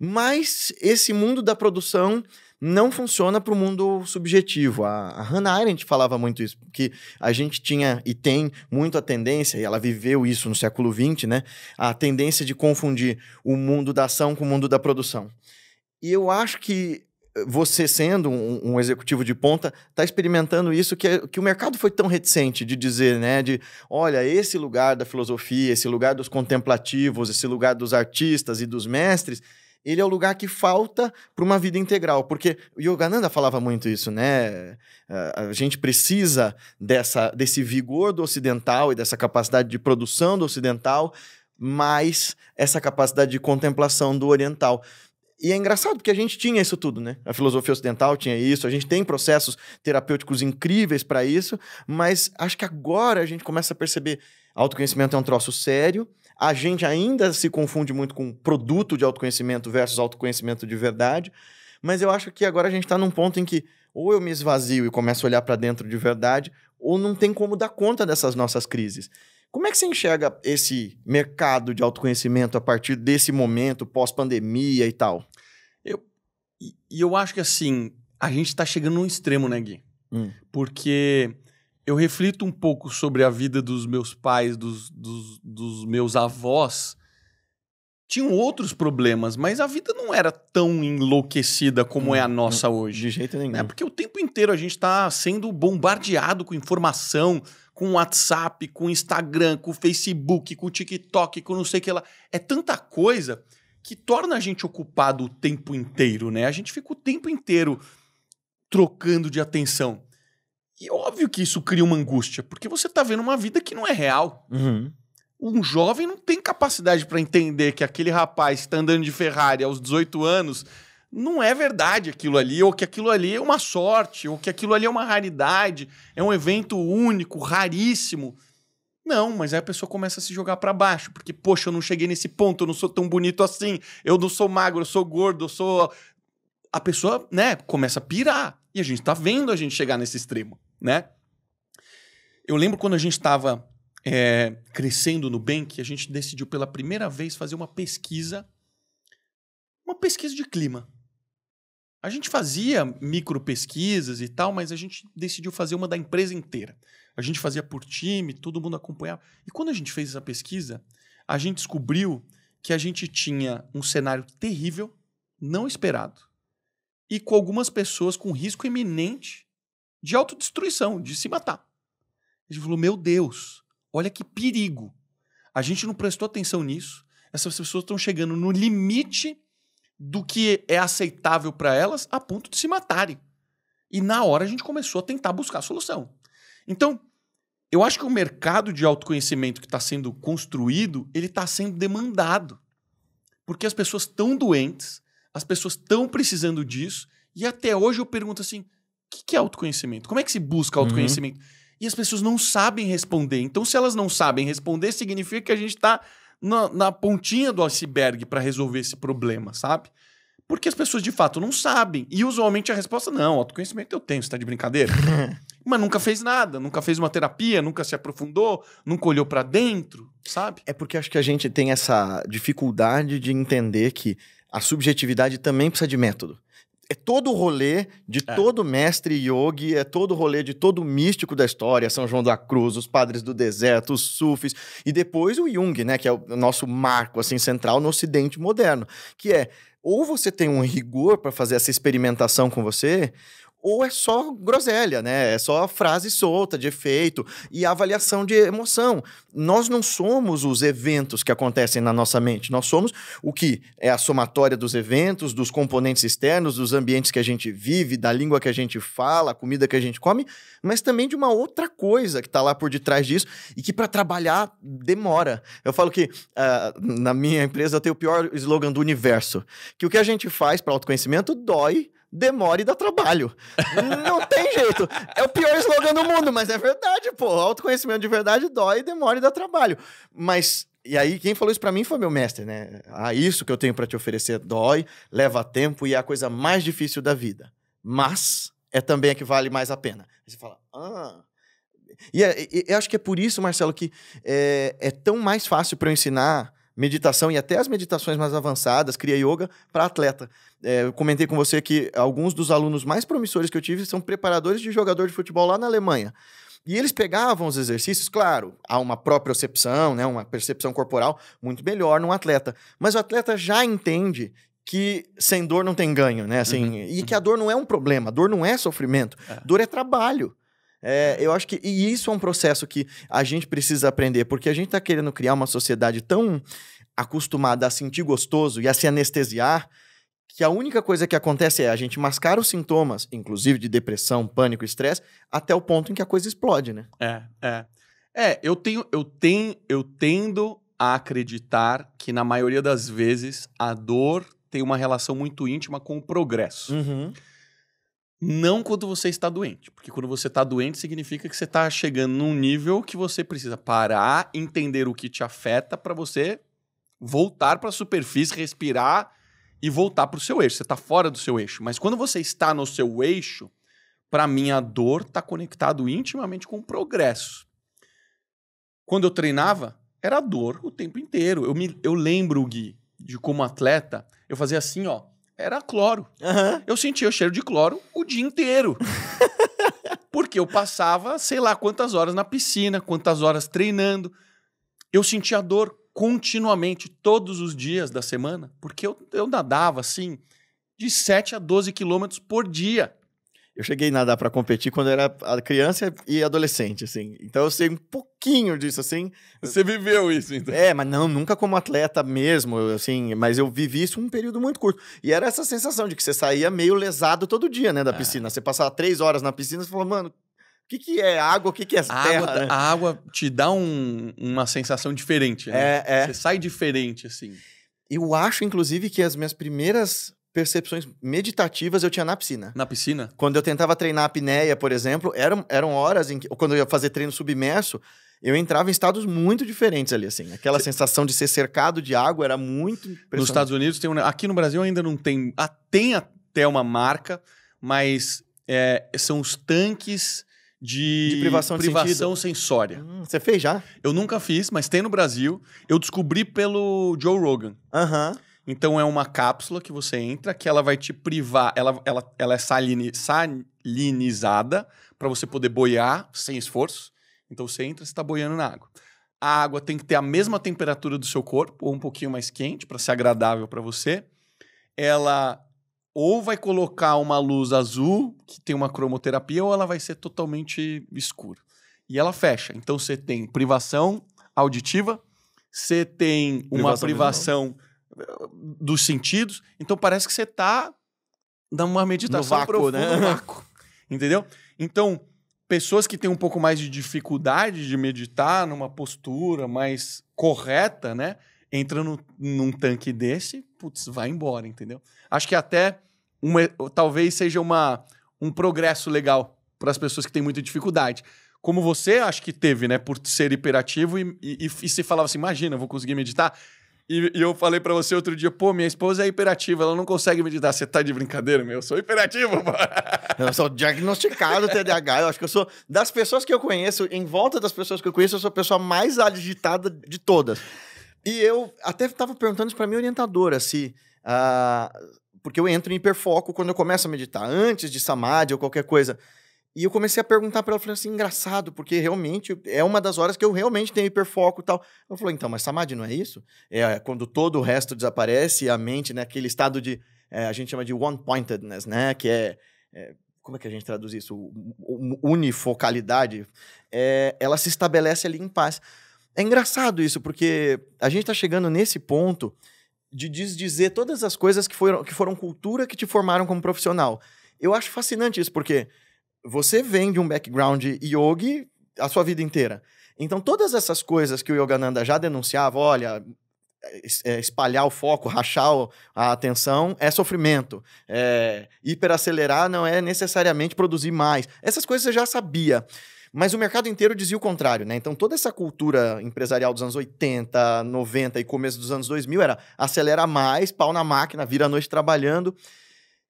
Mas esse mundo da produção não funciona para o mundo subjetivo. A Hannah Arendt falava muito isso, que a gente tinha e tem muito a tendência, e ela viveu isso no século XX, né? A tendência de confundir o mundo da ação com o mundo da produção. E eu acho que você, sendo um executivo de ponta, está experimentando isso que o mercado foi tão reticente de dizer, né? De, olha, esse lugar da filosofia, esse lugar dos contemplativos, esse lugar dos artistas e dos mestres, ele é o lugar que falta para uma vida integral. Porque o Yogananda falava muito isso, né? A gente precisa desse vigor do ocidental e dessa capacidade de produção do ocidental, mais essa capacidade de contemplação do oriental. E é engraçado porque a gente tinha isso tudo, né? A filosofia ocidental tinha isso, a gente tem processos terapêuticos incríveis para isso, mas acho que agora a gente começa a perceber autoconhecimento é um troço sério, a gente ainda se confunde muito com produto de autoconhecimento versus autoconhecimento de verdade, mas eu acho que agora a gente está num ponto em que ou eu me esvazio e começo a olhar para dentro de verdade, ou não tem como dar conta dessas nossas crises. Como é que você enxerga esse mercado de autoconhecimento a partir desse momento, pós-pandemia e tal? Eu acho que, assim, a gente está chegando num extremo, né, Gui? Porque eu reflito um pouco sobre a vida dos meus pais, dos meus avós. Tinham outros problemas, mas a vida não era tão enlouquecida como é a nossa hoje. De jeito nenhum. Né? Porque o tempo inteiro a gente está sendo bombardeado com informação, com WhatsApp, com Instagram, com Facebook, com TikTok, com não sei o que lá. É tanta coisa que torna a gente ocupado o tempo inteiro, né? A gente fica o tempo inteiro trocando de atenção. E óbvio que isso cria uma angústia, porque você está vendo uma vida que não é real. Um jovem não tem capacidade para entender que aquele rapaz que está andando de Ferrari aos 18 anos não é verdade aquilo ali, ou que aquilo ali é uma sorte, ou que aquilo ali é uma raridade, é um evento único, raríssimo. Não, mas aí a pessoa começa a se jogar para baixo, porque, poxa, eu não cheguei nesse ponto, eu não sou tão bonito assim, eu não sou magro, eu sou gordo, eu sou... A pessoa, né, começa a pirar. E a gente tá vendo a gente chegar nesse extremo, né? Eu lembro quando a gente estava crescendo no Nubank, a gente decidiu pela primeira vez fazer uma pesquisa de clima. A gente fazia micro pesquisas e tal, mas a gente decidiu fazer uma da empresa inteira. A gente fazia por time, todo mundo acompanhava. E quando a gente fez essa pesquisa, a gente descobriu que a gente tinha um cenário terrível, não esperado, e com algumas pessoas com risco iminente de autodestruição, de se matar. A gente falou, meu Deus, olha que perigo. A gente não prestou atenção nisso. Essas pessoas estão chegando no limite do que é aceitável para elas a ponto de se matarem. E na hora a gente começou a tentar buscar a solução. Então, eu acho que o mercado de autoconhecimento que está sendo construído, ele está sendo demandado. Porque as pessoas estão doentes, as pessoas estão precisando disso, e até hoje eu pergunto assim, o que é autoconhecimento? Como é que se busca autoconhecimento? E as pessoas não sabem responder. Então, se elas não sabem responder, significa que a gente está na pontinha do iceberg para resolver esse problema, sabe? Porque as pessoas, de fato, não sabem. E, usualmente, a resposta, não, autoconhecimento eu tenho, você tá de brincadeira? Mas nunca fez nada, nunca fez uma terapia, nunca se aprofundou, nunca olhou para dentro, sabe? É porque acho que a gente tem essa dificuldade de entender que a subjetividade também precisa de método. é todo o rolê de todo mestre yogi, é todo o rolê de todo místico da história, São João da Cruz, os padres do deserto, os sufis, e depois o Jung, né, que é o nosso marco assim, central no Ocidente moderno, que é, ou você tem um rigor para fazer essa experimentação com você, ou é só groselha, né? É só frase solta, de efeito, e avaliação de emoção. Nós não somos os eventos que acontecem na nossa mente, nós somos o que é a somatória dos eventos, dos componentes externos, dos ambientes que a gente vive, da língua que a gente fala, a comida que a gente come, mas também de uma outra coisa que está lá por detrás disso e que para trabalhar demora. Eu falo que na minha empresa eu tenho o pior slogan do universo, que o que a gente faz para autoconhecimento dói, demora e dá trabalho. Não tem jeito. É o pior slogan do mundo, mas é verdade, pô. Autoconhecimento de verdade dói, demora e dá trabalho. Mas, e aí, quem falou isso pra mim foi meu mestre, né? Isso que eu tenho pra te oferecer dói, leva tempo e é a coisa mais difícil da vida. Mas é também a que vale mais a pena. Aí você fala, E eu acho que é por isso, Marcelo, que é tão mais fácil pra eu ensinar meditação e até as meditações mais avançadas, Kriya Yoga, para atleta. Eu comentei com você que alguns dos alunos mais promissores que eu tive são preparadores de jogador de futebol lá na Alemanha. E eles pegavam os exercícios, claro, há uma propriocepção, né, uma percepção corporal muito melhor num atleta. Mas o atleta já entende que sem dor não tem ganho, né? Assim, e que a dor não é um problema, a dor não é sofrimento, dor é trabalho. Eu acho que e isso é um processo que a gente precisa aprender, porque a gente está querendo criar uma sociedade tão acostumada a sentir gostoso e a se anestesiar, que a única coisa que acontece é a gente mascara os sintomas, inclusive de depressão, pânico, estresse, até o ponto em que a coisa explode, né? Eu tendo a acreditar que na maioria das vezes a dor tem uma relação muito íntima com o progresso. Não quando você está doente, porque quando você está doente significa que você está chegando num nível que você precisa parar, entender o que te afeta para você voltar para a superfície, respirar e voltar para o seu eixo. Você está fora do seu eixo. Mas quando você está no seu eixo, para mim a dor está conectado intimamente com o progresso. Quando eu treinava, era dor o tempo inteiro. Eu lembro, Gui, de como atleta, eu fazia assim, ó. Era cloro. Eu sentia o cheiro de cloro o dia inteiro. Porque eu passava, sei lá, quantas horas na piscina, quantas horas treinando. Eu sentia dor continuamente, todos os dias da semana, porque eu nadava, assim, de 7 a 12 quilômetros por dia. Eu cheguei a nadar para competir quando eu era criança e adolescente, assim. Então eu sei um pouquinho disso, assim. Você viveu isso, então? Mas não, nunca como atleta mesmo, assim. Mas eu vivi isso um período muito curto. E era essa sensação de que você saía meio lesado todo dia, né, da piscina. Você passava 3 horas na piscina e falava, mano, o que é água, o que é terra? Né? A água te dá uma sensação diferente, né? Você sai diferente, assim. Eu acho, inclusive, que as minhas primeiras percepções meditativas eu tinha na piscina. Na piscina? Quando eu tentava treinar a apneia, por exemplo, eram horas em que, quando eu ia fazer treino submerso, eu entrava em estados muito diferentes ali, assim. Aquela sensação de ser cercado de água era muito impressionante. Nos Estados Unidos tem aqui no Brasil ainda não tem, tem até uma marca, mas são os tanques de privação sensória. Você fez já? Eu nunca fiz, mas tem no Brasil. Eu descobri pelo Joe Rogan. Então é uma cápsula que você entra, que ela vai te privar, ela é salinizada para você poder boiar sem esforço. Então você entra, você está boiando na água. A água tem que ter a mesma temperatura do seu corpo, ou um pouquinho mais quente, para ser agradável para você. Ela ou vai colocar uma luz azul, que tem uma cromoterapia, ou ela vai ser totalmente escura. E ela fecha. Então você tem privação auditiva, você tem uma privação dos sentidos, então parece que você está numa meditação no vácuo, profunda, né? No vácuo, entendeu? Então, pessoas que têm um pouco mais de dificuldade de meditar numa postura mais correta, né? Entra num tanque desse, putz, vai embora, entendeu? Acho que até talvez seja um progresso legal para as pessoas que têm muita dificuldade. Como você, acho que teve, né? Por ser hiperativo e você falava assim, imagina, eu vou conseguir meditar. E eu falei pra você outro dia, pô, minha esposa é hiperativa, ela não consegue meditar. Você tá de brincadeira, meu? Eu sou hiperativo, pô. Eu sou diagnosticado TDAH. Eu acho que eu sou, das pessoas que eu conheço, em volta das pessoas que eu conheço, eu sou a pessoa mais agitada de todas. E eu até tava perguntando isso pra minha orientadora, se... porque eu entro em hiperfoco quando eu começo a meditar, antes de samadhi ou qualquer coisa. E eu comecei a perguntar para ela, falei assim, engraçado, porque realmente é uma das horas que eu realmente tenho hiperfoco e tal. Ela falou, então, mas samadhi não é isso? É quando todo o resto desaparece e a mente, né, aquele estado de, a gente chama de one-pointedness, né, que como é que a gente traduz isso? Unifocalidade. Ela se estabelece ali em paz. É engraçado isso, porque a gente está chegando nesse ponto de dizer todas as coisas que foram cultura que te formaram como profissional. Eu acho fascinante isso, porque você vem de um background yogi a sua vida inteira. Então, todas essas coisas que o Yogananda já denunciava, olha, espalhar o foco, rachar a atenção é sofrimento. Hiperacelerar não é necessariamente produzir mais. Essas coisas você já sabia. Mas o mercado inteiro dizia o contrário, né? Então, toda essa cultura empresarial dos anos 80, 90 e começo dos anos 2000 era acelera mais, pau na máquina, vira a noite trabalhando.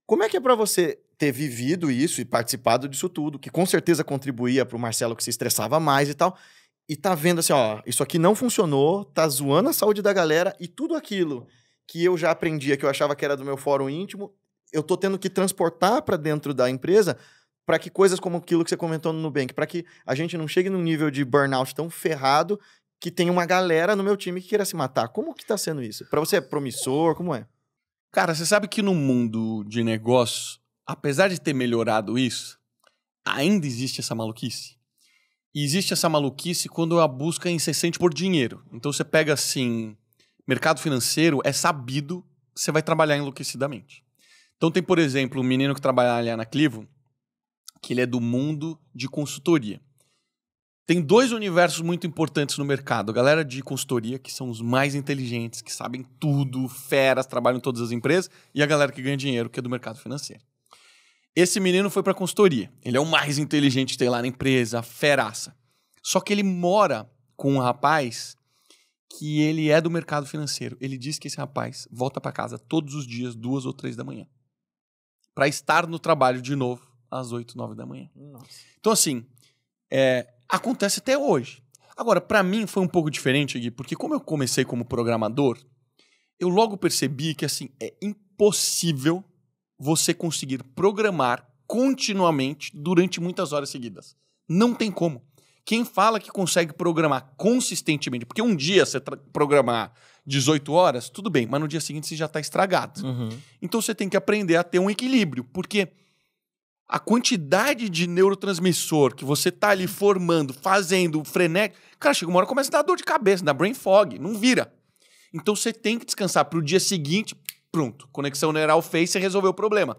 Como é que é para você ter vivido isso e participado disso tudo, que com certeza contribuía para o Marcelo que se estressava mais e tal, e tá vendo assim, ó, isso aqui não funcionou, tá zoando a saúde da galera e tudo aquilo que eu já aprendia, que eu achava que era do meu fórum íntimo, eu tô tendo que transportar para dentro da empresa para que coisas como aquilo que você comentou no Nubank, para que a gente não chegue num nível de burnout tão ferrado que tem uma galera no meu time que queira se matar. Como que tá sendo isso? Para você é promissor? Como é? Cara, você sabe que no mundo de negócios, apesar de ter melhorado isso, ainda existe essa maluquice. E existe essa maluquice quando a busca é incessante por dinheiro. Então você pega assim, mercado financeiro é sabido que você vai trabalhar enlouquecidamente. Então tem, por exemplo, um menino que trabalha na Clivo, que ele é do mundo de consultoria. Tem 2 universos muito importantes no mercado. A galera de consultoria, que são os mais inteligentes, que sabem tudo, feras, trabalham em todas as empresas, e a galera que ganha dinheiro, que é do mercado financeiro. Esse menino foi para consultoria. Ele é o mais inteligente que tem lá na empresa, feraça. Só que ele mora com um rapaz que ele é do mercado financeiro. Ele diz que esse rapaz volta para casa todos os dias, 2 ou 3 da manhã, para estar no trabalho de novo às 8, 9 da manhã. Nossa. Então, assim, acontece até hoje. Agora, para mim foi um pouco diferente, Gui, porque como eu comecei como programador, eu logo percebi que assim, é impossível você conseguir programar continuamente durante muitas horas seguidas. Não tem como. Quem fala que consegue programar consistentemente, porque um dia você programar 18 horas, tudo bem, mas no dia seguinte você já está estragado. Uhum. Então você tem que aprender a ter um equilíbrio, porque a quantidade de neurotransmissor que você tá ali formando, fazendo, frenético, cara, chega uma hora que começa a dar dor de cabeça, dá brain fog, não vira. Então você tem que descansar para o dia seguinte, pronto, conexão neural fez, você resolveu o problema.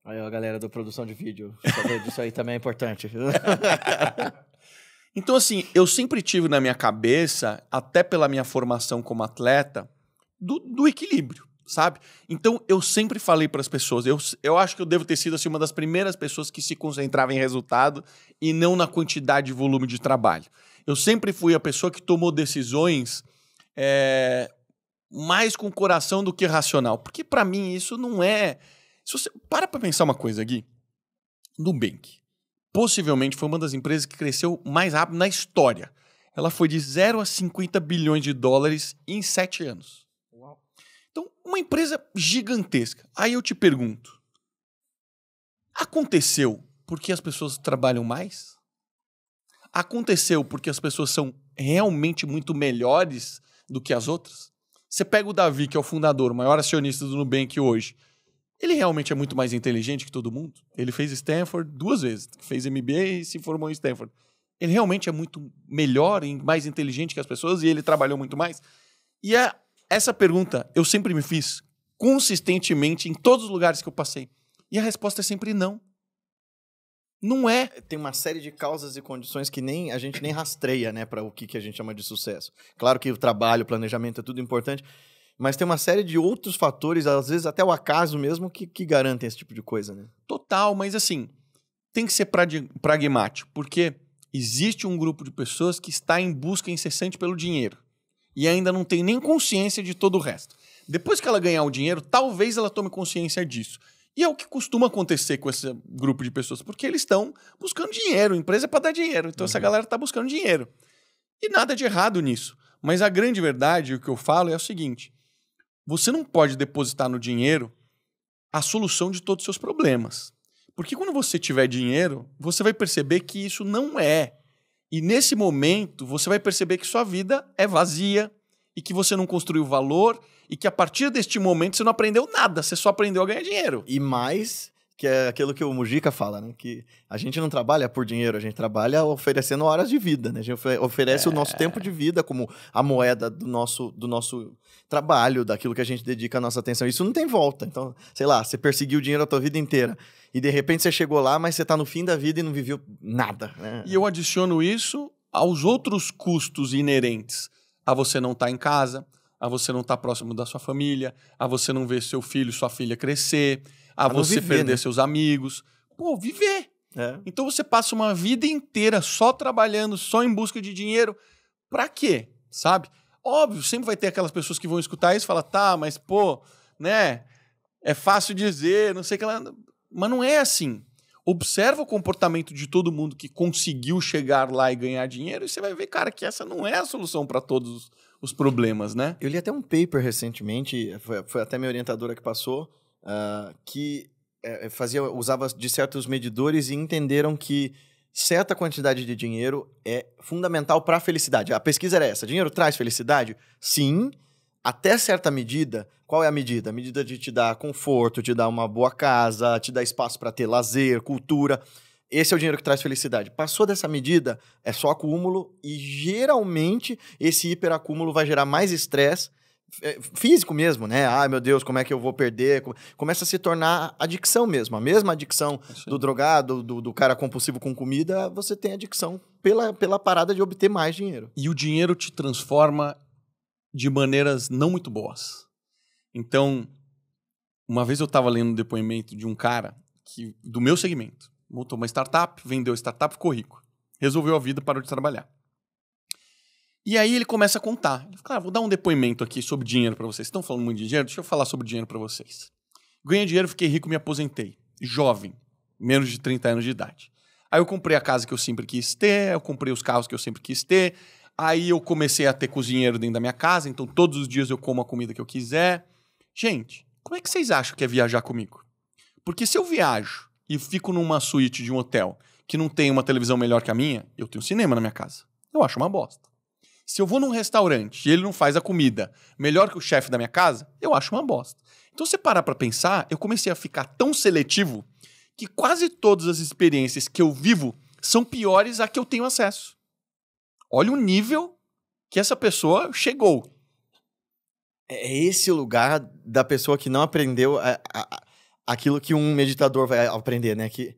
Aí, ó, galera da produção de vídeo, saber disso aí também é importante. Então, assim, eu sempre tive na minha cabeça, até pela minha formação como atleta, do equilíbrio, sabe? Então, eu sempre falei para as pessoas, eu acho que eu devo ter sido assim, uma das primeiras pessoas que se concentrava em resultado e não na quantidade e volume de trabalho. Eu sempre fui a pessoa que tomou decisões mais com o coração do que racional. Porque, para mim, isso não é... Se você para pensar uma coisa, Gui. Nubank possivelmente foi uma das empresas que cresceu mais rápido na história. Ela foi de 0 a 50 bilhões de dólares em 7 anos. Uau. Então, uma empresa gigantesca. Aí eu te pergunto, aconteceu porque as pessoas trabalham mais? Aconteceu porque as pessoas são realmente muito melhores do que as outras? Você pega o Davi, que é o fundador, o maior acionista do Nubank hoje. Ele realmente é muito mais inteligente que todo mundo. Ele fez Stanford 2 vezes. Fez MBA e se formou em Stanford. Ele realmente é muito melhor e mais inteligente que as pessoas e ele trabalhou muito mais? E essa pergunta eu sempre me fiz consistentemente em todos os lugares que eu passei. E a resposta é sempre não. Não é. Tem uma série de causas e condições que a gente nem rastreia, né, para o que a gente chama de sucesso. Claro que o trabalho, o planejamento é tudo importante, mas tem uma série de outros fatores, às vezes até o acaso mesmo, que garantem esse tipo de coisa, né? Total, mas assim, tem que ser pragmático, porque existe um grupo de pessoas que está em busca incessante pelo dinheiro e ainda não tem nem consciência de todo o resto. Depois que ela ganhar o dinheiro, talvez ela tome consciência disso. E é o que costuma acontecer com esse grupo de pessoas, porque eles estão buscando dinheiro, a empresa é para dar dinheiro, então essa galera está buscando dinheiro. E nada de errado nisso. Mas a grande verdade, o que eu falo é o seguinte: você não pode depositar no dinheiro a solução de todos os seus problemas. Porque quando você tiver dinheiro, você vai perceber que isso não é. E nesse momento, você vai perceber que sua vida é vazia e que você não construiu valor e que a partir deste momento você não aprendeu nada, você só aprendeu a ganhar dinheiro. E mais, que é aquilo que o Mujica fala, né? Que a gente não trabalha por dinheiro, a gente trabalha oferecendo horas de vida, né? A gente oferece o nosso tempo de vida como a moeda do nosso trabalho, daquilo que a gente dedica a nossa atenção. Isso não tem volta. Então, sei lá, você perseguiu o dinheiro a tua vida inteira e de repente você chegou lá, mas você tá no fim da vida e não viveu nada, né? E eu adiciono isso aos outros custos inerentes a você não estar em casa, a você não estar próximo da sua família, a você não ver seu filho, sua filha crescer, a você viver, perder né? seus amigos. Pô, viver. É. Então você passa uma vida inteira só trabalhando, só em busca de dinheiro. Pra quê? Sabe? Óbvio, sempre vai ter aquelas pessoas que vão escutar isso e falar, tá, mas pô, né? É fácil dizer, não sei o que lá. Mas não é assim. Observa o comportamento de todo mundo que conseguiu chegar lá e ganhar dinheiro e você vai ver, cara, que essa não é a solução para todos os problemas, né? Eu li até um paper recentemente, foi até minha orientadora que passou, que usava de certos medidores e entenderam que certa quantidade de dinheiro é fundamental para a felicidade. A pesquisa era essa: dinheiro traz felicidade? Sim, até certa medida. Qual é a medida? A medida de te dar conforto, te dar uma boa casa, te dar espaço para ter lazer, cultura. Esse é o dinheiro que traz felicidade. Passou dessa medida, é só acúmulo e geralmente esse hiperacúmulo vai gerar mais estresse físico mesmo, né? Ai, meu Deus, como é que eu vou perder? Começa a se tornar adicção mesmo. A mesma adicção do drogado, do cara compulsivo com comida, você tem adicção pela parada de obter mais dinheiro. E o dinheiro te transforma de maneiras não muito boas. Então, uma vez eu estava lendo um depoimento de um cara do meu segmento. Montou uma startup, vendeu a startup, ficou rico. Resolveu a vida, parou de trabalhar. E aí ele começa a contar. Ele fala, cara, vou dar um depoimento aqui sobre dinheiro para vocês. Estão falando muito de dinheiro? Deixa eu falar sobre dinheiro para vocês. Ganhei dinheiro, fiquei rico, me aposentei. Jovem, menos de 30 anos de idade. Aí eu comprei a casa que eu sempre quis ter, eu comprei os carros que eu sempre quis ter. Aí eu comecei a ter cozinheiro dentro da minha casa, então todos os dias eu como a comida que eu quiser. Gente, como é que vocês acham que é viajar comigo? Porque se eu viajo e fico numa suíte de um hotel que não tem uma televisão melhor que a minha, eu tenho cinema na minha casa. Eu acho uma bosta. Se eu vou num restaurante e ele não faz a comida melhor que o chefe da minha casa, eu acho uma bosta. Então, se você parar pra pensar, eu comecei a ficar tão seletivo que quase todas as experiências que eu vivo são piores a que eu tenho acesso. Olha o nível que essa pessoa chegou. É esse o lugar da pessoa que não aprendeu aquilo que um meditador vai aprender, né? Que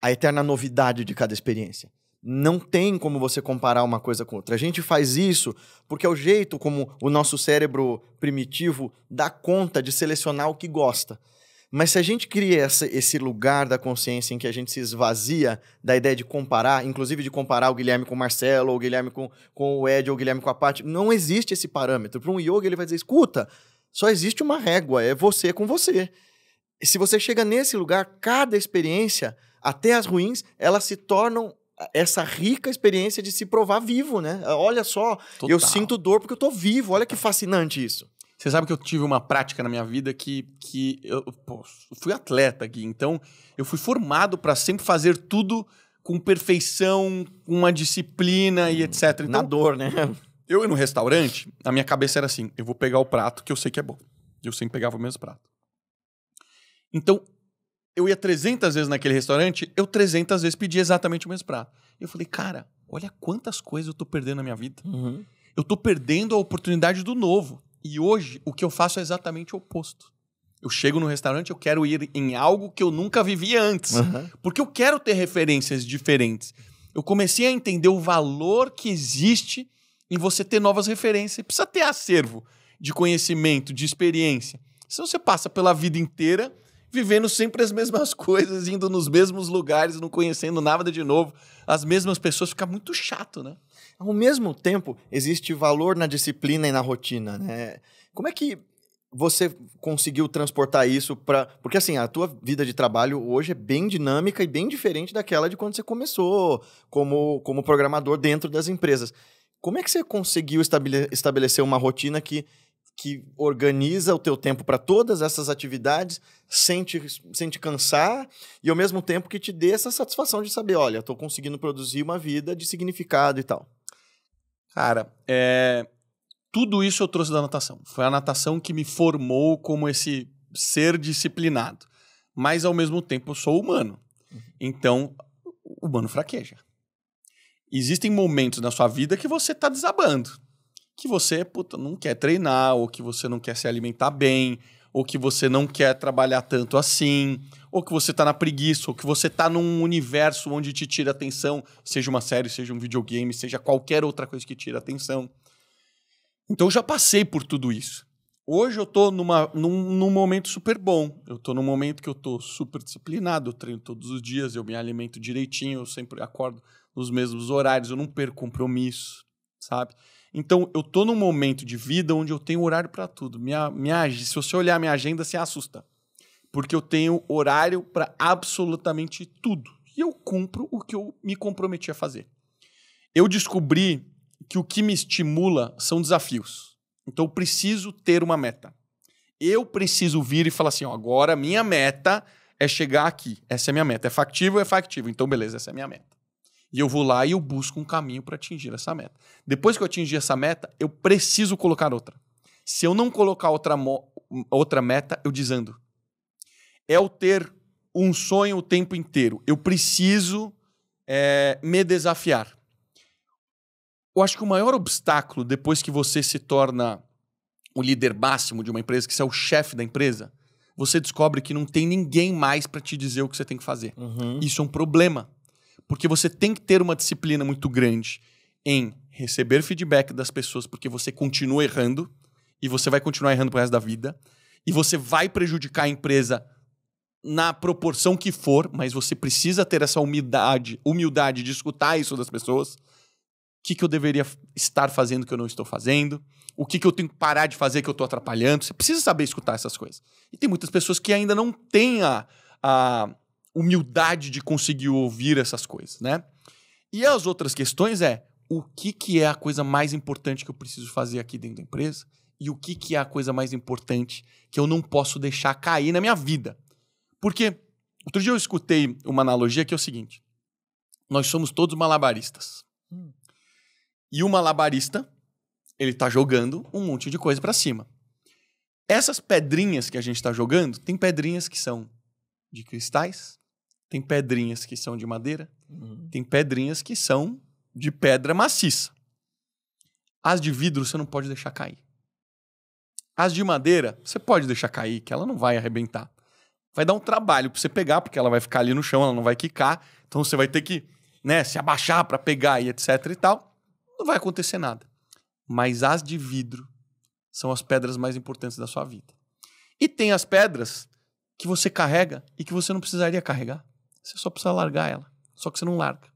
a eterna novidade de cada experiência. Não tem como você comparar uma coisa com outra. A gente faz isso porque é o jeito como o nosso cérebro primitivo dá conta de selecionar o que gosta. Mas se a gente cria esse lugar da consciência em que a gente se esvazia da ideia de comparar, inclusive de comparar o Guilherme com o Marcelo, ou o Guilherme com o Ed, ou o Guilherme com a Paty, não existe esse parâmetro. Para um yoga ele vai dizer, escuta, só existe uma régua, é você com você. E se você chega nesse lugar, cada experiência, até as ruins, elas se tornam essa rica experiência de se provar vivo, né? Olha só, Total. Eu sinto dor porque eu tô vivo, olha que fascinante isso. Você sabe que eu tive uma prática na minha vida que eu fui atleta aqui, então eu fui formado para sempre fazer tudo com perfeição, com uma disciplina e etc. Então, Na dor, né? Eu ia no restaurante, a minha cabeça era assim, eu vou pegar o prato que eu sei que é bom. Eu sempre pegava o mesmo prato. Então, eu ia 300 vezes naquele restaurante, eu 300 vezes pedia exatamente o mesmo prato. Eu falei, cara, olha quantas coisas eu tô perdendo na minha vida. Uhum. Eu tô perdendo a oportunidade do novo. E hoje, o que eu faço é exatamente o oposto. Eu chego no restaurante, eu quero ir em algo que eu nunca vivi antes. Uhum. Porque eu quero ter referências diferentes. Eu comecei a entender o valor que existe em você ter novas referências. Você precisa ter acervo de conhecimento, de experiência. Senão você passa pela vida inteira vivendo sempre as mesmas coisas, indo nos mesmos lugares, não conhecendo nada de novo. As mesmas pessoas, fica muito chato, né? Ao mesmo tempo, existe valor na disciplina e na rotina, né? Como é que você conseguiu transportar isso para... Porque, assim, a tua vida de trabalho hoje é bem dinâmica e bem diferente daquela de quando você começou como programador dentro das empresas. Como é que você conseguiu estabelecer uma rotina que que organiza o teu tempo para todas essas atividades sem te cansar e ao mesmo tempo que te dê essa satisfação de saber, olha, estou conseguindo produzir uma vida de significado e tal. Cara, tudo isso eu trouxe da natação. Foi a natação que me formou como esse ser disciplinado. Mas, ao mesmo tempo, eu sou humano. Então, o humano fraqueja. Existem momentos na sua vida que você está desabando. Que você não quer treinar, ou que você não quer se alimentar bem, ou que você não quer trabalhar tanto assim, ou que você está na preguiça, ou que você está num universo onde te tira atenção, seja uma série, seja um videogame, seja qualquer outra coisa que tira atenção. Então eu já passei por tudo isso. Hoje eu tô num momento super bom. Eu tô num momento que eu tô super disciplinado, eu treino todos os dias, eu me alimento direitinho, eu sempre acordo nos mesmos horários, eu não perco compromisso, sabe? Então eu tô num momento de vida onde eu tenho horário para tudo. Se você olhar minha agenda, se assusta. Porque eu tenho horário para absolutamente tudo. E eu cumpro o que eu me comprometi a fazer. Eu descobri que o que me estimula são desafios. Então eu preciso ter uma meta. Eu preciso vir e falar assim, ó, agora minha meta é chegar aqui. Essa é a minha meta. É factível? É factível. Então beleza, essa é a minha meta. E eu vou lá e eu busco um caminho para atingir essa meta. Depois que eu atingir essa meta, eu preciso colocar outra. Se eu não colocar outra meta, eu desando. É eu ter um sonho o tempo inteiro. Eu preciso me desafiar. Eu acho que o maior obstáculo, depois que você se torna o líder máximo de uma empresa, que você é o chefe da empresa, você descobre que não tem ninguém mais para te dizer o que você tem que fazer. Isso é um problema. Porque você tem que ter uma disciplina muito grande em receber feedback das pessoas, porque você continua errando, e você vai continuar errando pro resto da vida, e você vai prejudicar a empresa na proporção que for, mas você precisa ter essa humildade de escutar isso das pessoas. O que eu deveria estar fazendo que eu não estou fazendo? O que eu tenho que parar de fazer que eu estou atrapalhando? Você precisa saber escutar essas coisas. E tem muitas pessoas que ainda não têm a humildade de conseguir ouvir essas coisas, né? E as outras questões o que é a coisa mais importante que eu preciso fazer aqui dentro da empresa e o que é a coisa mais importante que eu não posso deixar cair na minha vida. Porque outro dia eu escutei uma analogia que é o seguinte: nós somos todos malabaristas. E o malabarista, ele tá jogando um monte de coisa para cima. Essas pedrinhas que a gente tá jogando, tem pedrinhas que são de cristais, tem pedrinhas que são de madeira, tem pedrinhas que são de pedra maciça. As de vidro você não pode deixar cair. As de madeira você pode deixar cair, que ela não vai arrebentar. Vai dar um trabalho para você pegar, porque ela vai ficar ali no chão, ela não vai quicar. Então você vai ter que, se abaixar para pegar e etc e tal. Não vai acontecer nada. Mas as de vidro são as pedras mais importantes da sua vida. E tem as pedras que você carrega e que você não precisaria carregar. Você só precisa largar ela. Só que você não larga.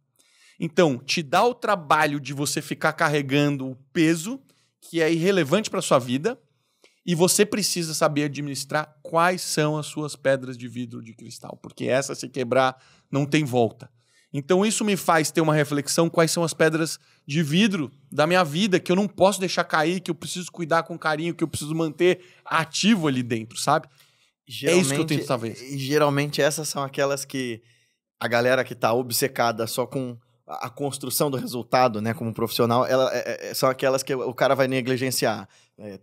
Então, te dá o trabalho de você ficar carregando o peso que é irrelevante para sua vida e você precisa saber administrar quais são as suas pedras de vidro de cristal, porque essa, se quebrar, não tem volta. Então isso me faz ter uma reflexão quais são as pedras de vidro da minha vida que eu não posso deixar cair, que eu preciso cuidar com carinho, que eu preciso manter ativo ali dentro, sabe? É isso que eu tento saber. E geralmente essas são aquelas que a galera que tá obcecada só com a construção do resultado, né, como profissional, são aquelas que o cara vai negligenciar.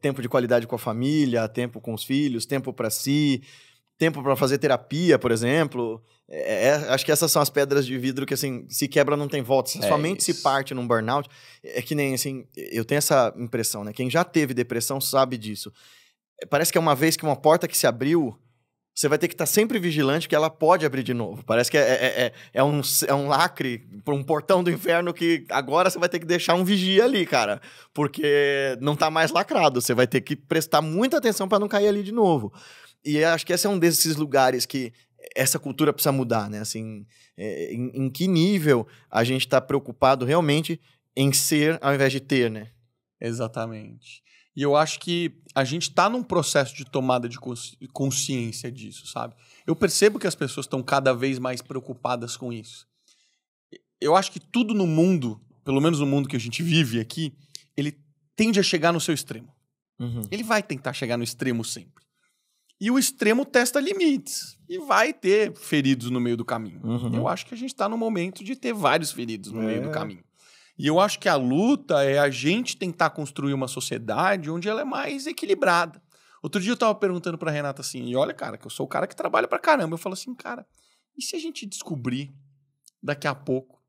Tempo de qualidade com a família, tempo com os filhos, tempo para si, tempo para fazer terapia, por exemplo. Acho que essas são as pedras de vidro que, assim, se quebra não tem volta. Se a sua mente se parte num burnout, é que nem, assim, eu tenho essa impressão, né? Quem já teve depressão sabe disso. Parece que é uma vez que uma porta que se abriu, você vai ter que estar sempre vigilante que ela pode abrir de novo. Parece que é um lacre, um portão do inferno que agora você vai ter que deixar um vigia ali, cara. Porque não tá mais lacrado. Você vai ter que prestar muita atenção para não cair ali de novo. E acho que esse é um desses lugares que essa cultura precisa mudar, né? Assim, em que nível a gente está preocupado realmente em ser ao invés de ter, né? Exatamente. E eu acho que a gente está num processo de tomada de consciência disso, sabe? Eu percebo que as pessoas estão cada vez mais preocupadas com isso. Eu acho que tudo no mundo, pelo menos no mundo que a gente vive aqui, ele tende a chegar no seu extremo. Ele vai tentar chegar no extremo sempre. E o extremo testa limites. E vai ter feridos no meio do caminho. Eu acho que a gente está no momento de ter vários feridos no meio do caminho. E eu acho que a luta é a gente tentar construir uma sociedade onde ela é mais equilibrada. Outro dia eu tava perguntando pra Renata assim, e olha, cara, que eu sou o cara que trabalha pra caramba. Eu falo assim, cara, e se a gente descobrir daqui a pouco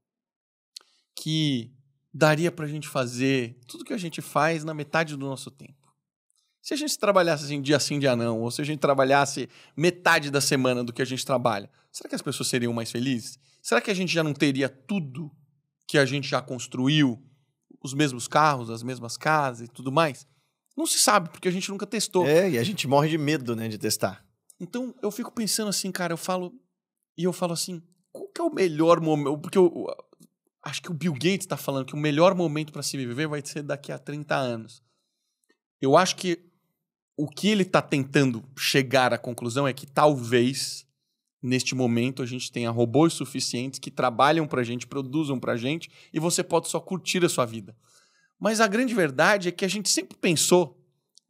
que daria pra gente fazer tudo que a gente faz na metade do nosso tempo? Se a gente trabalhasse assim, dia sim, dia não, ou se a gente trabalhasse metade da semana do que a gente trabalha, será que as pessoas seriam mais felizes? Será que a gente já não teria tudo que a gente já construiu? Os mesmos carros, as mesmas casas e tudo mais? Não se sabe, porque a gente nunca testou. E a gente morre de medo, né, de testar. Então, eu fico pensando assim, cara, eu falo assim, qual que é o melhor momento? Porque eu acho que o Bill Gates está falando que o melhor momento para se viver vai ser daqui a 30 anos. Eu acho que o que ele está tentando chegar à conclusão é que talvez, neste momento, a gente tenha robôs suficientes que trabalham pra gente, produzam pra gente, e você pode só curtir a sua vida. Mas a grande verdade é que a gente sempre pensou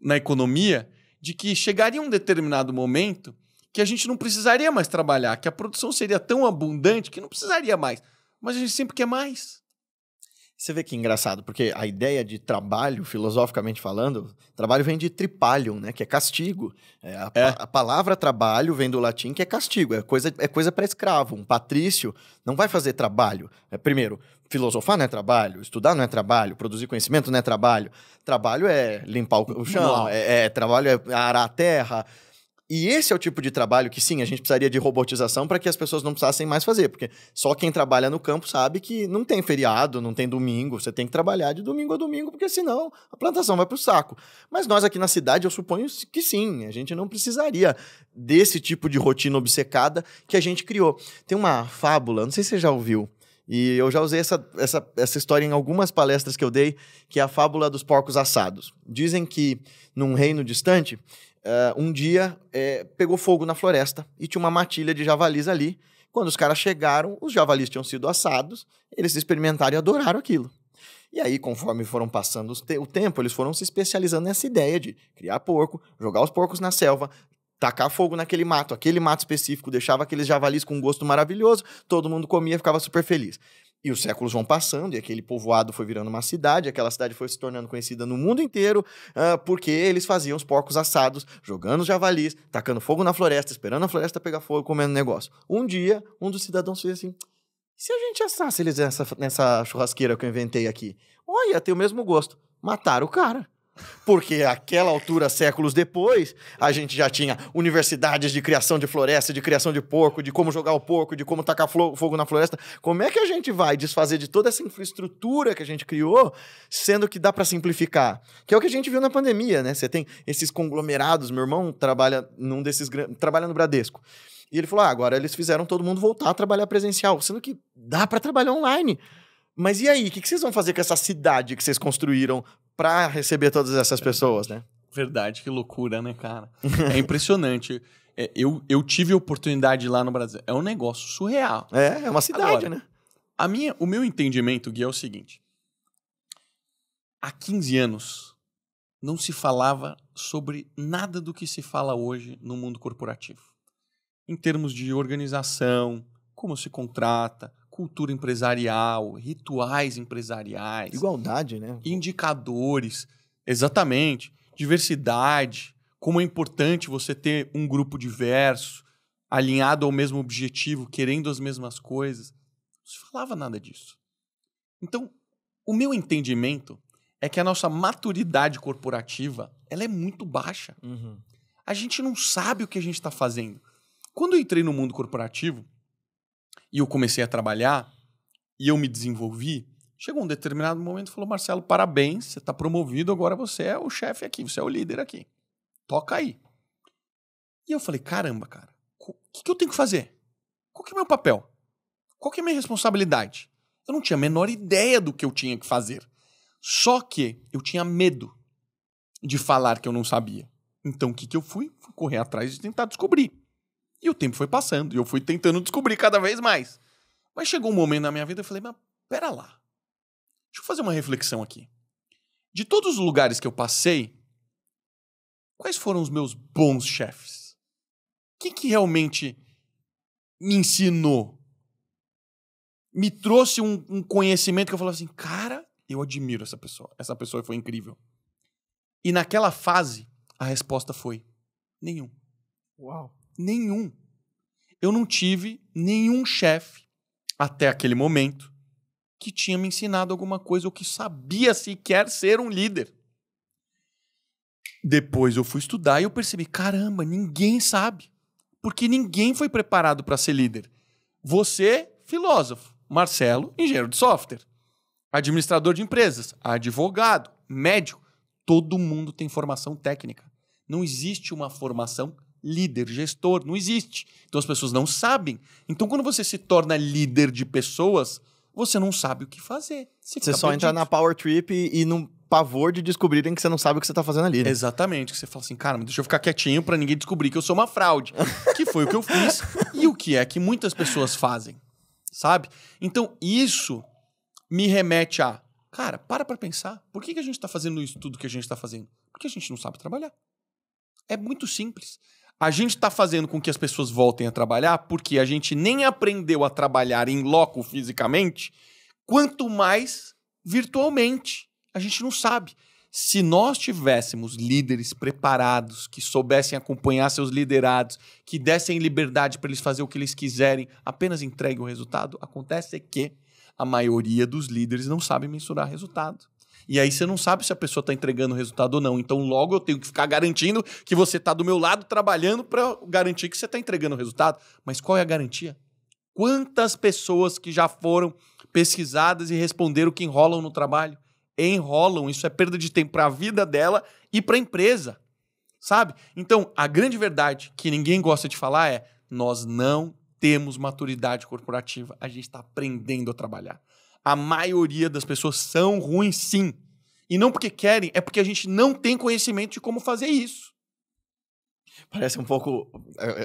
na economia de que chegaria um determinado momento que a gente não precisaria mais trabalhar, que a produção seria tão abundante que não precisaria mais. Mas a gente sempre quer mais. Você vê que engraçado, porque a ideia de trabalho, filosoficamente falando, trabalho vem de tripalium, né, que é castigo. A palavra trabalho vem do latim, que é castigo, é coisa para escravo. Um patrício não vai fazer trabalho. Primeiro, filosofar não é trabalho, estudar não é trabalho, produzir conhecimento não é trabalho. Trabalho é limpar o chão, trabalho é arar a terra. E esse é o tipo de trabalho que, sim, a gente precisaria de robotização para que as pessoas não precisassem mais fazer, porque só quem trabalha no campo sabe que não tem feriado, não tem domingo, você tem que trabalhar de domingo a domingo, porque senão a plantação vai para o saco. Mas nós aqui na cidade, eu suponho que sim, a gente não precisaria desse tipo de rotina obcecada que a gente criou. Tem uma fábula, não sei se você já ouviu, e eu já usei essa história em algumas palestras que eu dei, que é a fábula dos porcos assados. Dizem que num reino distante, um dia pegou fogo na floresta e tinha uma matilha de javalis ali. Quando os caras chegaram, os javalis tinham sido assados, eles experimentaram e adoraram aquilo. E aí, conforme foram passando o tempo, eles foram se especializando nessa ideia de criar porco, jogar os porcos na selva, tacar fogo naquele mato, aquele mato específico, deixava aqueles javalis com um gosto maravilhoso, todo mundo comia e ficava super feliz. E os séculos vão passando, e aquele povoado foi virando uma cidade, aquela cidade foi se tornando conhecida no mundo inteiro, porque eles faziam os porcos assados, jogando os javalis, tacando fogo na floresta, esperando a floresta pegar fogo, comendo negócio. Um dia, um dos cidadãos fez assim, se a gente assasse eles nessa churrasqueira que eu inventei aqui? Olha, ia ter o mesmo gosto. Mataram o cara. Porque àquela altura, séculos depois, a gente já tinha universidades de criação de floresta, de criação de porco, de como jogar o porco, de como tacar fogo na floresta. Como é que a gente vai desfazer de toda essa infraestrutura que a gente criou, sendo que dá para simplificar? Que é o que a gente viu na pandemia, né? Você tem esses conglomerados. Meu irmão trabalha trabalha no Bradesco. E ele falou, agora eles fizeram todo mundo voltar a trabalhar presencial, sendo que dá para trabalhar online. Mas e aí, o que vocês vão fazer com essa cidade que vocês construíram para receber todas essas pessoas, né? Verdade, que loucura, né, cara? É impressionante. Eu tive a oportunidade lá no Brasil. É um negócio surreal. É uma cidade, agora, né? O meu entendimento, Gui, é o seguinte. Há 15 anos, não se falava sobre nada do que se fala hoje no mundo corporativo. Em termos de organização, como se contrata, cultura empresarial, rituais empresariais. Igualdade, né? Indicadores, exatamente. Diversidade, como é importante você ter um grupo diverso, alinhado ao mesmo objetivo, querendo as mesmas coisas. Não se falava nada disso. Então, o meu entendimento é que a nossa maturidade corporativa ela é muito baixa. Uhum. A gente não sabe o que a gente está fazendo. Quando eu entrei no mundo corporativo, e eu comecei a trabalhar, e eu me desenvolvi, chegou um determinado momento e falou, Marcelo, parabéns, você está promovido, agora você é o chefe aqui, você é o líder aqui. Toca aí. E eu falei, caramba, cara, o que eu tenho que fazer? Qual que é o meu papel? Qual que é a minha responsabilidade? Eu não tinha a menor ideia do que eu tinha que fazer. Só que eu tinha medo de falar que eu não sabia. Então o que eu fui? Fui correr atrás e tentar descobrir. E o tempo foi passando, e eu fui tentando descobrir cada vez mais. Mas chegou um momento na minha vida, eu falei, mas pera lá. Deixa eu fazer uma reflexão aqui. De todos os lugares que eu passei, quais foram os meus bons chefes? O que realmente me ensinou? Me trouxe um conhecimento que eu falava assim, cara, eu admiro essa pessoa. Essa pessoa foi incrível. E naquela fase, a resposta foi nenhum. Uau. Nenhum. Eu não tive nenhum chefe, até aquele momento, que tinha me ensinado alguma coisa ou que sabia sequer ser um líder. Depois eu fui estudar e eu percebi, caramba, ninguém sabe. Porque ninguém foi preparado para ser líder. Você, filósofo. Marcelo, engenheiro de software. Administrador de empresas. Advogado. Médico. Todo mundo tem formação técnica. Não existe uma formação líder, gestor. Não existe. Então as pessoas não sabem. Então quando você se torna líder de pessoas, você não sabe o que fazer. Você só entra na power trip e no pavor de descobrirem que você não sabe o que você tá fazendo ali. Né? Exatamente. Você fala assim, cara, deixa eu ficar quietinho pra ninguém descobrir que eu sou uma fraude. Que foi o que eu fiz e o que é que muitas pessoas fazem. Sabe? Então isso me remete a, cara, para pensar. Por que a gente tá fazendo isso tudo que a gente tá fazendo? Porque a gente não sabe trabalhar. É muito simples. A gente tá fazendo com que as pessoas voltem a trabalhar porque a gente nem aprendeu a trabalhar em loco fisicamente, quanto mais virtualmente. A gente não sabe. Se nós tivéssemos líderes preparados, que soubessem acompanhar seus liderados, que dessem liberdade para eles fazer o que eles quiserem, apenas entreguem o resultado, acontece que a maioria dos líderes não sabe mensurar resultado. E aí você não sabe se a pessoa está entregando o resultado ou não. Então logo eu tenho que ficar garantindo que você está do meu lado trabalhando para garantir que você está entregando o resultado. Mas qual é a garantia? Quantas pessoas que já foram pesquisadas e responderam que enrolam no trabalho? Enrolam, isso é perda de tempo para a vida dela e para a empresa, sabe? Então, a grande verdade que ninguém gosta de falar é nós não temos maturidade corporativa, a gente está aprendendo a trabalhar. A maioria das pessoas são ruins, sim. E não porque querem, é porque a gente não tem conhecimento de como fazer isso. Parece um pouco...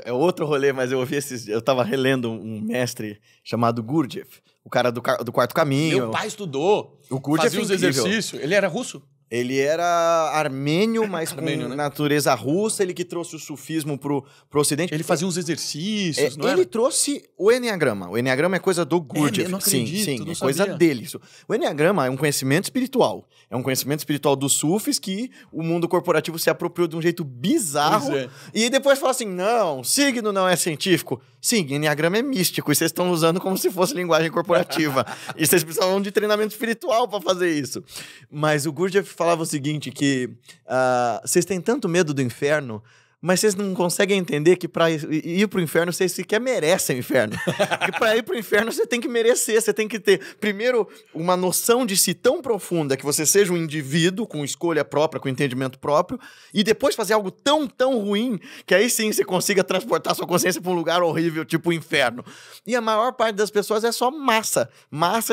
É outro rolê, mas eu ouvi eu tava relendo um mestre chamado Gurdjieff, o cara do Quarto Caminho. Meu pai estudou, o Gurdjieff fazia uns exercícios. Ele era russo? Ele era armênio, mas armênio, com natureza russa. Ele que trouxe o sufismo pro Ocidente. Ele fazia uns exercícios, não ele trouxe o Enneagrama. O Enneagrama é coisa do Gurdjieff. Eu não acredito, sim, não é coisa dele. O Enneagrama é um conhecimento espiritual. É um conhecimento espiritual dos sufis que o mundo corporativo se apropriou de um jeito bizarro. E depois fala assim, não, signo não é científico. Sim, Enneagrama é místico. E vocês estão usando como se fosse linguagem corporativa. E vocês precisavam de treinamento espiritual para fazer isso. Mas o Gurdjieff falava o seguinte, que vocês têm tanto medo do inferno, mas vocês não conseguem entender que para ir pro inferno vocês sequer merecem o inferno. Porque para ir pro inferno você tem que merecer, você tem que ter, primeiro, uma noção de si tão profunda que você seja um indivíduo com escolha própria, com entendimento próprio, e depois fazer algo tão, tão ruim que aí sim você consiga transportar sua consciência para um lugar horrível, tipo o inferno. E a maior parte das pessoas é só massa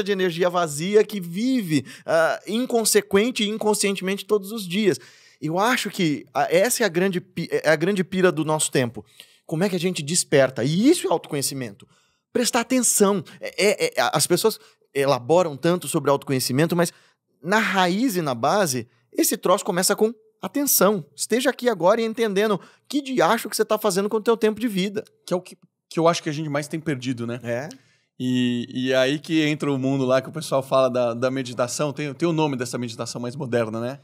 de energia vazia que vive inconsequente e inconscientemente todos os dias. Eu acho que essa é a grande pira do nosso tempo. Como é que a gente desperta? E isso é autoconhecimento. Prestar atenção. As pessoas elaboram tanto sobre autoconhecimento, mas na raiz e na base, esse troço começa com atenção. Esteja aqui agora e entendendo que diacho que você está fazendo com o teu tempo de vida. Que é o que eu acho que a gente mais tem perdido, né? É. E aí que entra o mundo lá que o pessoal fala da meditação. Tem o nome dessa meditação mais moderna, né?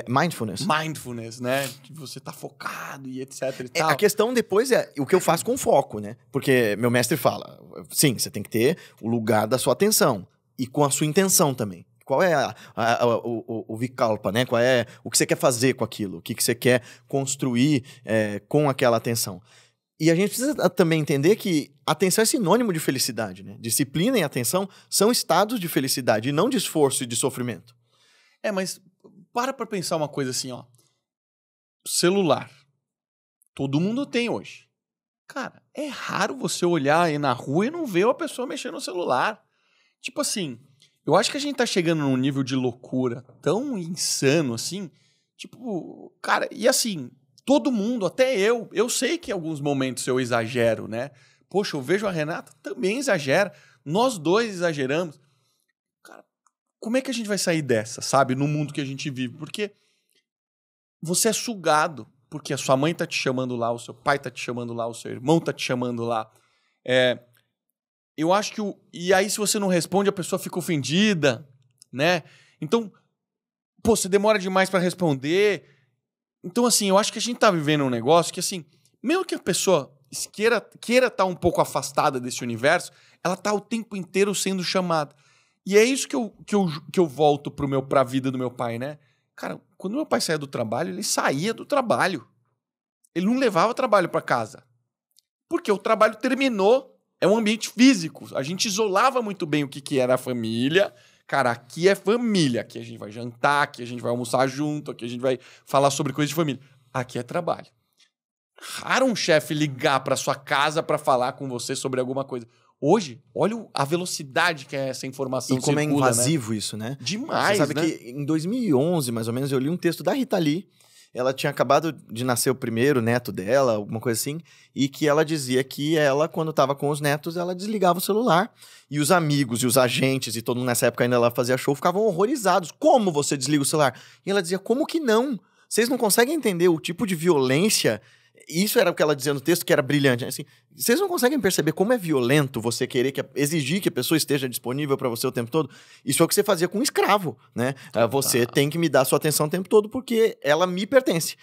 Mindfulness. Mindfulness, né? Que você tá focado e etc e tal. A questão depois é o que eu faço com foco, né? Porque meu mestre fala, sim, você tem que ter o lugar da sua atenção e com a sua intenção também. Qual é o Vikalpa, né? Qual é o que você quer fazer com aquilo? O que você quer construir com aquela atenção? E a gente precisa também entender que atenção é sinônimo de felicidade, né? Disciplina e atenção são estados de felicidade e não de esforço e de sofrimento. Mas para pensar uma coisa assim, ó. Celular. Todo mundo tem hoje. Cara, é raro você olhar aí na rua e não ver uma pessoa mexendo no celular. Tipo assim, eu acho que a gente tá chegando num nível de loucura tão insano assim. Tipo, cara, e assim, todo mundo, até eu sei que em alguns momentos eu exagero, né? Poxa, eu vejo a Renata, também exagera. Nós dois exageramos. Cara, como é que a gente vai sair dessa, sabe? No mundo que a gente vive. Porque você é sugado porque a sua mãe tá te chamando lá, o seu pai tá te chamando lá, o seu irmão tá te chamando lá. Eu acho que... E aí, se você não responde, a pessoa fica ofendida, né? Então, pô, você demora demais pra responder. Então, assim, eu acho que a gente tá vivendo um negócio que, assim, mesmo que a pessoa queira estar um pouco afastada desse universo, ela tá o tempo inteiro sendo chamada. E é isso que eu volto pra vida do meu pai, né? Cara, quando meu pai saía do trabalho, ele saía do trabalho. Ele não levava o trabalho pra casa. Porque o trabalho terminou. É um ambiente físico. A gente isolava muito bem o que era a família. Cara, aqui é família. Aqui a gente vai jantar, aqui a gente vai almoçar junto, aqui a gente vai falar sobre coisas de família. Aqui é trabalho. Raro um chefe ligar pra sua casa pra falar com você sobre alguma coisa. Hoje, olha a velocidade que é essa informação e como circula, é invasivo, né? Isso, né? Demais, Você sabe né? que em 2011, mais ou menos, eu li um texto da Rita Lee. Ela tinha acabado de nascer o primeiro neto dela, alguma coisa assim, e que ela dizia que ela, quando estava com os netos, ela desligava o celular. E os amigos e os agentes, e todo mundo nessa época ainda ela fazia show, ficavam horrorizados. Como você desliga o celular? E ela dizia, como que não? Vocês não conseguem entender o tipo de violência... Isso era o que ela dizia no texto, que era brilhante. Assim, vocês não conseguem perceber como é violento você querer exigir que a pessoa esteja disponível para você o tempo todo? Isso é o que você fazia com um escravo, né? Você tem que me dar sua atenção o tempo todo porque ela me pertence.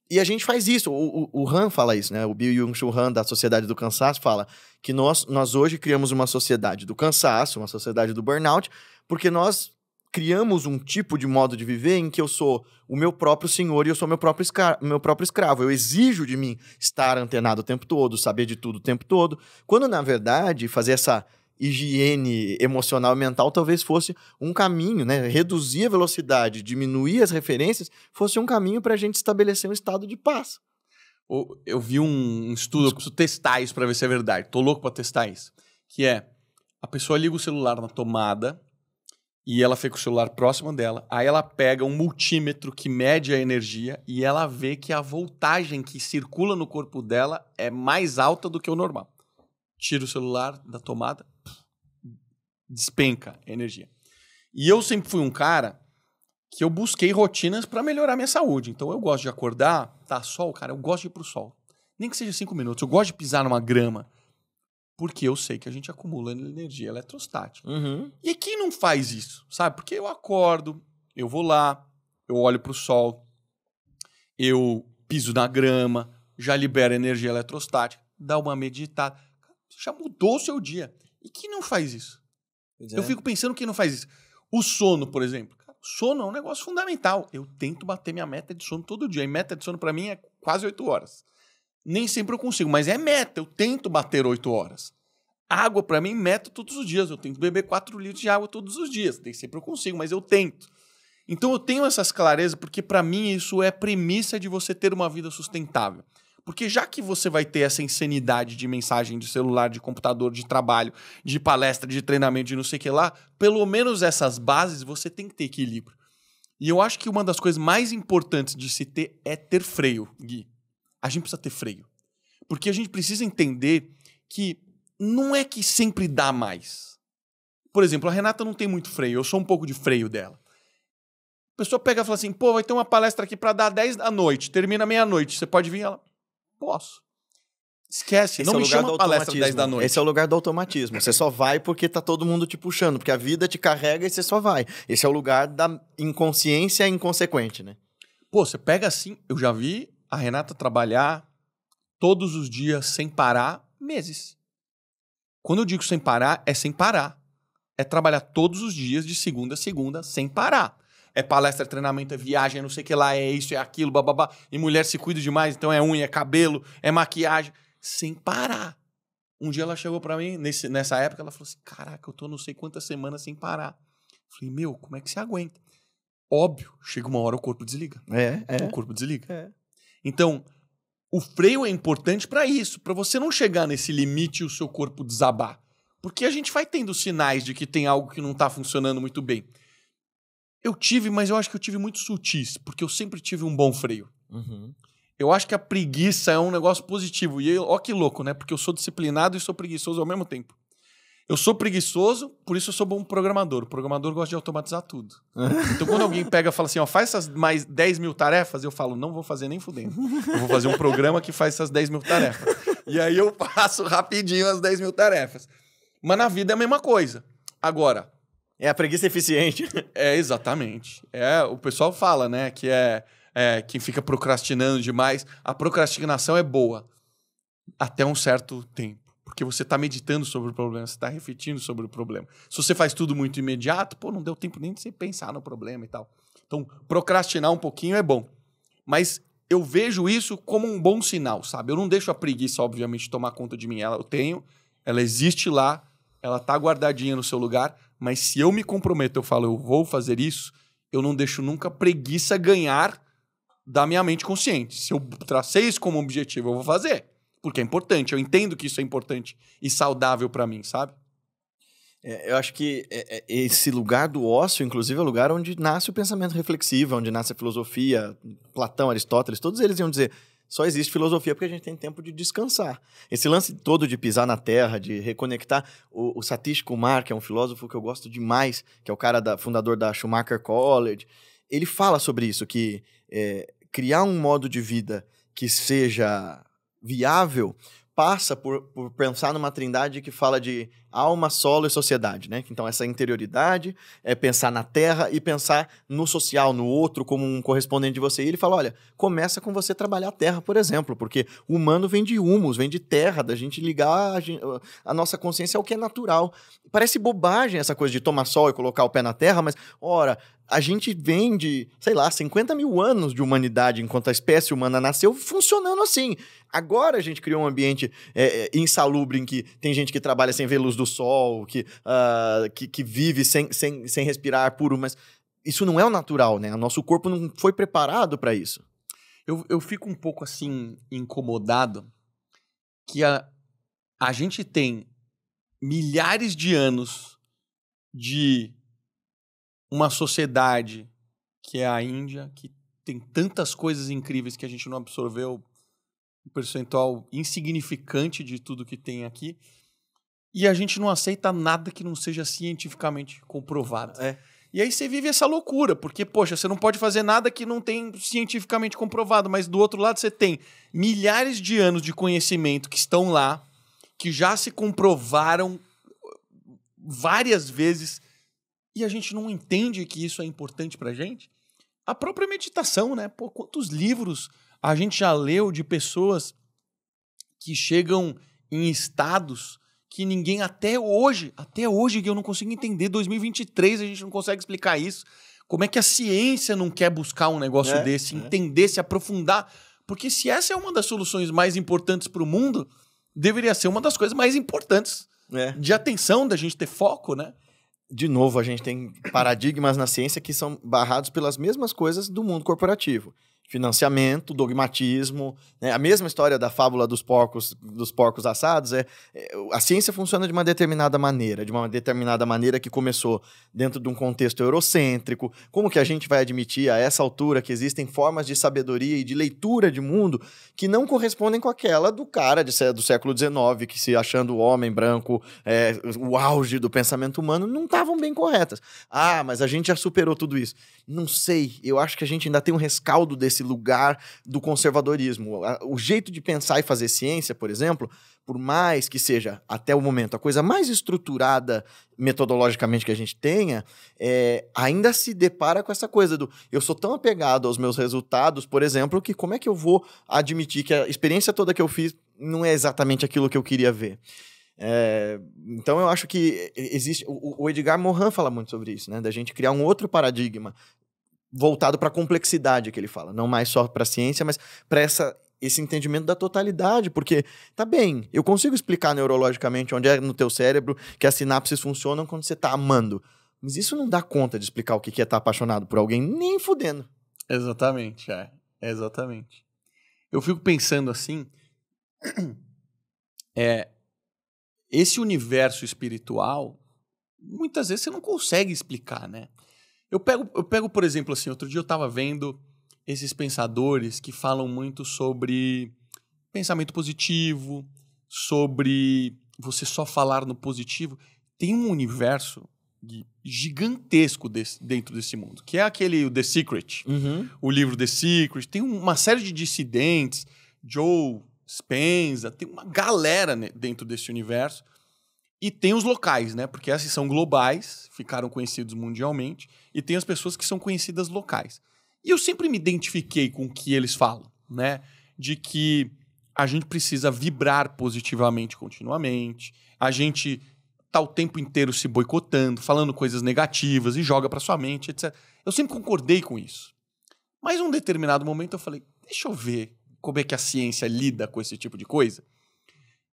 E a gente faz isso. O Han fala isso, né? O Byung-Chul Han, da Sociedade do Cansaço, fala que nós hoje criamos uma sociedade do cansaço, uma sociedade do burnout, porque nós criamos um tipo de modo de viver em que eu sou o meu próprio senhor e eu sou meu próprio escravo. Eu exijo de mim estar antenado o tempo todo, saber de tudo o tempo todo, quando, na verdade, fazer essa higiene emocional e mental talvez fosse um caminho, né? Reduzir a velocidade, diminuir as referências, fosse um caminho para a gente estabelecer um estado de paz. Eu vi um estudo, eu preciso testar isso para ver se é verdade. Tô louco para testar isso. Que é, a pessoa liga o celular na tomada e ela fica com o celular próximo dela, aí ela pega um multímetro que mede a energia e ela vê que a voltagem que circula no corpo dela é mais alta do que o normal. Tira o celular da tomada, despenca a energia. E eu sempre fui um cara que eu busquei rotinas para melhorar minha saúde. Então eu gosto de acordar, tá sol, cara, eu gosto de ir pro sol. Nem que seja 5 minutos, eu gosto de pisar numa grama. Porque eu sei que a gente acumula energia eletrostática. Uhum. E quem não faz isso, sabe? Porque eu acordo, eu vou lá, eu olho pro sol, eu piso na grama, já libero energia eletrostática, dá uma meditada. Já mudou o seu dia. E quem não faz isso? Eu fico pensando quem não faz isso. O sono, por exemplo. Cara, sono é um negócio fundamental. Eu tento bater minha meta de sono todo dia. E meta de sono pra mim é quase 8 horas. Nem sempre eu consigo, mas é meta. Eu tento bater 8 horas. Água, pra mim, meta todos os dias. Eu tento beber 4 litros de água todos os dias. Nem sempre eu consigo, mas eu tento. Então eu tenho essas clarezas porque, pra mim, isso é premissa de você ter uma vida sustentável. Porque já que você vai ter essa insanidade de mensagem de celular, de computador, de trabalho, de palestra, de treinamento, de não sei o que lá, pelo menos essas bases você tem que ter equilíbrio. E eu acho que uma das coisas mais importantes de se ter é ter freio, Gui. A gente precisa ter freio. Porque a gente precisa entender que não é que sempre dá mais. Por exemplo, a Renata não tem muito freio, eu sou um pouco de freio dela. A pessoa pega e fala assim, pô, vai ter uma palestra aqui pra dar 10 da noite, termina meia-noite, você pode vir? Ela, posso. Esquece, não me chama palestra 10 da noite. Esse é o lugar do automatismo. Você só vai porque tá todo mundo te puxando, porque a vida te carrega e você só vai. Esse é o lugar da inconsciência inconsequente, né? Pô, você pega assim, eu já vi a Renata trabalhar todos os dias sem parar, meses. Quando eu digo sem parar, é sem parar. É trabalhar todos os dias, de segunda a segunda, sem parar. É palestra, é treinamento, é viagem, é não sei o que lá, é isso, é aquilo, bababá. E mulher se cuida demais, então é unha, é cabelo, é maquiagem. Sem parar. Um dia ela chegou pra mim, nessa época, ela falou assim, caraca, eu tô não sei quantas semanas sem parar. Eu falei, meu, como é que você aguenta? Óbvio, chega uma hora o corpo desliga. O corpo desliga. Então, o freio é importante pra isso, pra você não chegar nesse limite e o seu corpo desabar. Porque a gente vai tendo sinais de que tem algo que não tá funcionando muito bem. Eu tive, mas eu acho que eu tive muito sutis, porque eu sempre tive um bom freio. Uhum. Eu acho que a preguiça é um negócio positivo. E ó que louco, né? Porque eu sou disciplinado e sou preguiçoso ao mesmo tempo. Eu sou preguiçoso, por isso eu sou bom programador. O programador gosta de automatizar tudo. Então, quando alguém pega e fala assim, ó, faz essas mais 10 mil tarefas, eu falo, não vou fazer nem fudendo. Eu vou fazer um programa que faz essas 10 mil tarefas. E aí eu faço rapidinho as 10 mil tarefas. Mas na vida é a mesma coisa. Agora... É a preguiça eficiente. É, exatamente. O pessoal fala, né, que quem fica procrastinando demais. A procrastinação é boa até um certo tempo. Porque você está meditando sobre o problema, você está refletindo sobre o problema. Se você faz tudo muito imediato, não deu tempo nem de você pensar no problema e tal. Então, procrastinar um pouquinho é bom. Mas eu vejo isso como um bom sinal, sabe? Eu não deixo a preguiça, obviamente, tomar conta de mim. Ela existe lá, ela está guardadinha no seu lugar, mas se eu me comprometo, eu falo, eu vou fazer isso, eu não deixo nunca a preguiça ganhar da minha mente consciente. Se eu tracei isso como objetivo, eu vou fazer. Porque é importante, eu entendo que isso é importante e saudável para mim, sabe? Eu acho que esse lugar do ócio, inclusive, é o lugar onde nasce o pensamento reflexivo, onde nasce a filosofia. Platão, Aristóteles, todos eles iam dizer, só existe filosofia porque a gente tem tempo de descansar. Esse lance todo de pisar na terra, de reconectar. O Satish Kumar, que é um filósofo que eu gosto demais, que é o cara fundador da Schumacher College, ele fala sobre isso, que criar um modo de vida que seja viável passa por pensar numa trindade que fala de alma, solo e sociedade, né? Então, essa interioridade é pensar na terra e pensar no social, no outro, como um correspondente de você. E ele fala, olha, começa com você trabalhar a terra, por exemplo, porque o humano vem de humus, vem de terra, da gente ligar a nossa consciência ao que é natural. Parece bobagem essa coisa de tomar sol e colocar o pé na terra, mas, ora, a gente vem de, 50 mil anos de humanidade, enquanto a espécie humana nasceu, funcionando assim. Agora a gente criou um ambiente insalubre em que tem gente que trabalha sem ver luz do sol, que vive sem respirar puro, mas isso não é o natural, né? O nosso corpo não foi preparado para isso. Eu fico um pouco, assim, incomodado que a gente tem milhares de anos de uma sociedade que é a Índia, que tem tantas coisas incríveis que a gente não absorveu, um percentual insignificante de tudo que tem aqui, e a gente não aceita nada que não seja cientificamente comprovado. E aí você vive essa loucura, porque, poxa, você não pode fazer nada que não tem cientificamente comprovado, mas do outro lado você tem milhares de anos de conhecimento que estão lá, que já se comprovaram várias vezes, e a gente não entende que isso é importante pra gente. A própria meditação, né? Pô, quantos livros a gente já leu de pessoas que chegam em estados que ninguém até hoje que eu não consigo entender, 2023 a gente não consegue explicar isso. Como é que a ciência não quer buscar um negócio desse, entender, se aprofundar? Porque se essa é uma das soluções mais importantes para o mundo, deveria ser uma das coisas mais importantes de atenção, da gente ter foco, né? De novo, a gente tem paradigmas na ciência que são barrados pelas mesmas coisas do mundo corporativo. Financiamento, dogmatismo, né? A mesma história da fábula dos porcos assados. A ciência funciona de uma determinada maneira que começou dentro de um contexto eurocêntrico. Como que a gente vai admitir a essa altura que existem formas de sabedoria e de leitura de mundo que não correspondem com aquela do cara do século XIX, que se achando o homem branco, o auge do pensamento humano, não estavam bem corretas. Ah, mas a gente já superou tudo isso. Não sei, eu acho que a gente ainda tem um rescaldo desse lugar do conservadorismo. O jeito de pensar e fazer ciência, por exemplo, por mais que seja, até o momento, a coisa mais estruturada metodologicamente que a gente tenha, ainda se depara com essa coisa do eu sou tão apegado aos meus resultados, por exemplo, que como é que eu vou admitir que a experiência toda que eu fiz não é exatamente aquilo que eu queria ver? Então eu acho que existe... O Edgar Morin fala muito sobre isso, né? Da gente criar um outro paradigma voltado para a complexidade que ele fala, não mais só para a ciência, mas para esse entendimento da totalidade, porque, tá bem, eu consigo explicar neurologicamente onde é no teu cérebro que as sinapses funcionam quando você tá amando, mas isso não dá conta de explicar o que é estar apaixonado por alguém, nem fudendo. Exatamente, exatamente. Eu fico pensando assim, esse universo espiritual, muitas vezes você não consegue explicar, né? Eu pego, por exemplo, assim, outro dia eu estava vendo esses pensadores que falam muito sobre pensamento positivo, sobre você só falar no positivo. tem um universo gigantesco dentro desse mundo, que é aquele The Secret, o livro The Secret, tem uma série de dissidentes, Joe Dispenza, tem uma galera dentro desse universo, e tem os locais, né? Porque esses são globais, ficaram conhecidos mundialmente, e tem as pessoas que são conhecidas locais. E eu sempre me identifiquei com o que eles falam, né? De que a gente precisa vibrar positivamente continuamente, a gente tá o tempo inteiro se boicotando, falando coisas negativas e joga pra sua mente, etc. Eu sempre concordei com isso. Mas em um determinado momento eu falei, deixa eu ver como é que a ciência lida com esse tipo de coisa.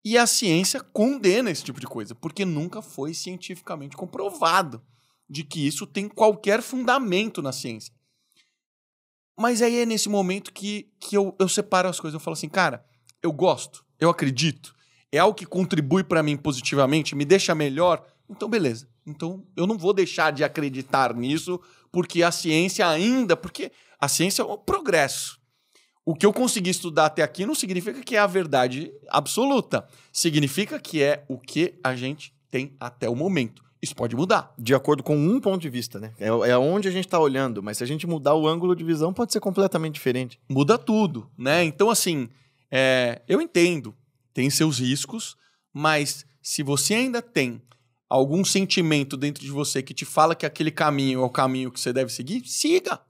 E a ciência condena esse tipo de coisa, porque nunca foi cientificamente comprovado de que isso tem qualquer fundamento na ciência. Mas aí é nesse momento que eu separo as coisas. Eu falo assim, cara, eu gosto, eu acredito, é algo que contribui para mim positivamente, me deixa melhor, então beleza. Então eu não vou deixar de acreditar nisso, porque a ciência ainda... Porque a ciência é um progresso. O que eu consegui estudar até aqui não significa que é a verdade absoluta. Significa que é o que a gente tem até o momento. Isso pode mudar. De acordo com um ponto de vista, né? É onde a gente está olhando, mas se a gente mudar o ângulo de visão, pode ser completamente diferente. Muda tudo, né? Então, assim, eu entendo, tem seus riscos, mas se você ainda tem algum sentimento dentro de você que te fala que aquele caminho é o caminho que você deve seguir, siga.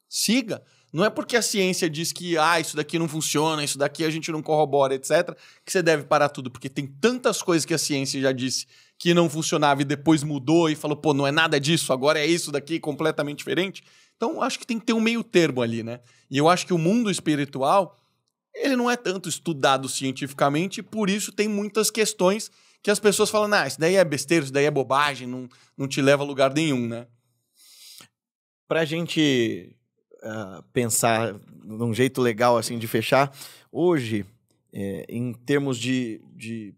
Siga. Não é porque a ciência diz que isso daqui não funciona, isso daqui a gente não corrobora, etc., que você deve parar tudo, porque tem tantas coisas que a ciência já disse que não funcionava e depois mudou e falou, pô, não é nada disso, agora é isso daqui, completamente diferente. Então, acho que tem que ter um meio termo ali, né? E eu acho que o mundo espiritual, ele não é tanto estudado cientificamente e por isso tem muitas questões que as pessoas falam, isso daí é besteira, isso daí é bobagem, não te leva a lugar nenhum, né? Pra gente pensar num jeito legal assim de fechar, hoje, em termos de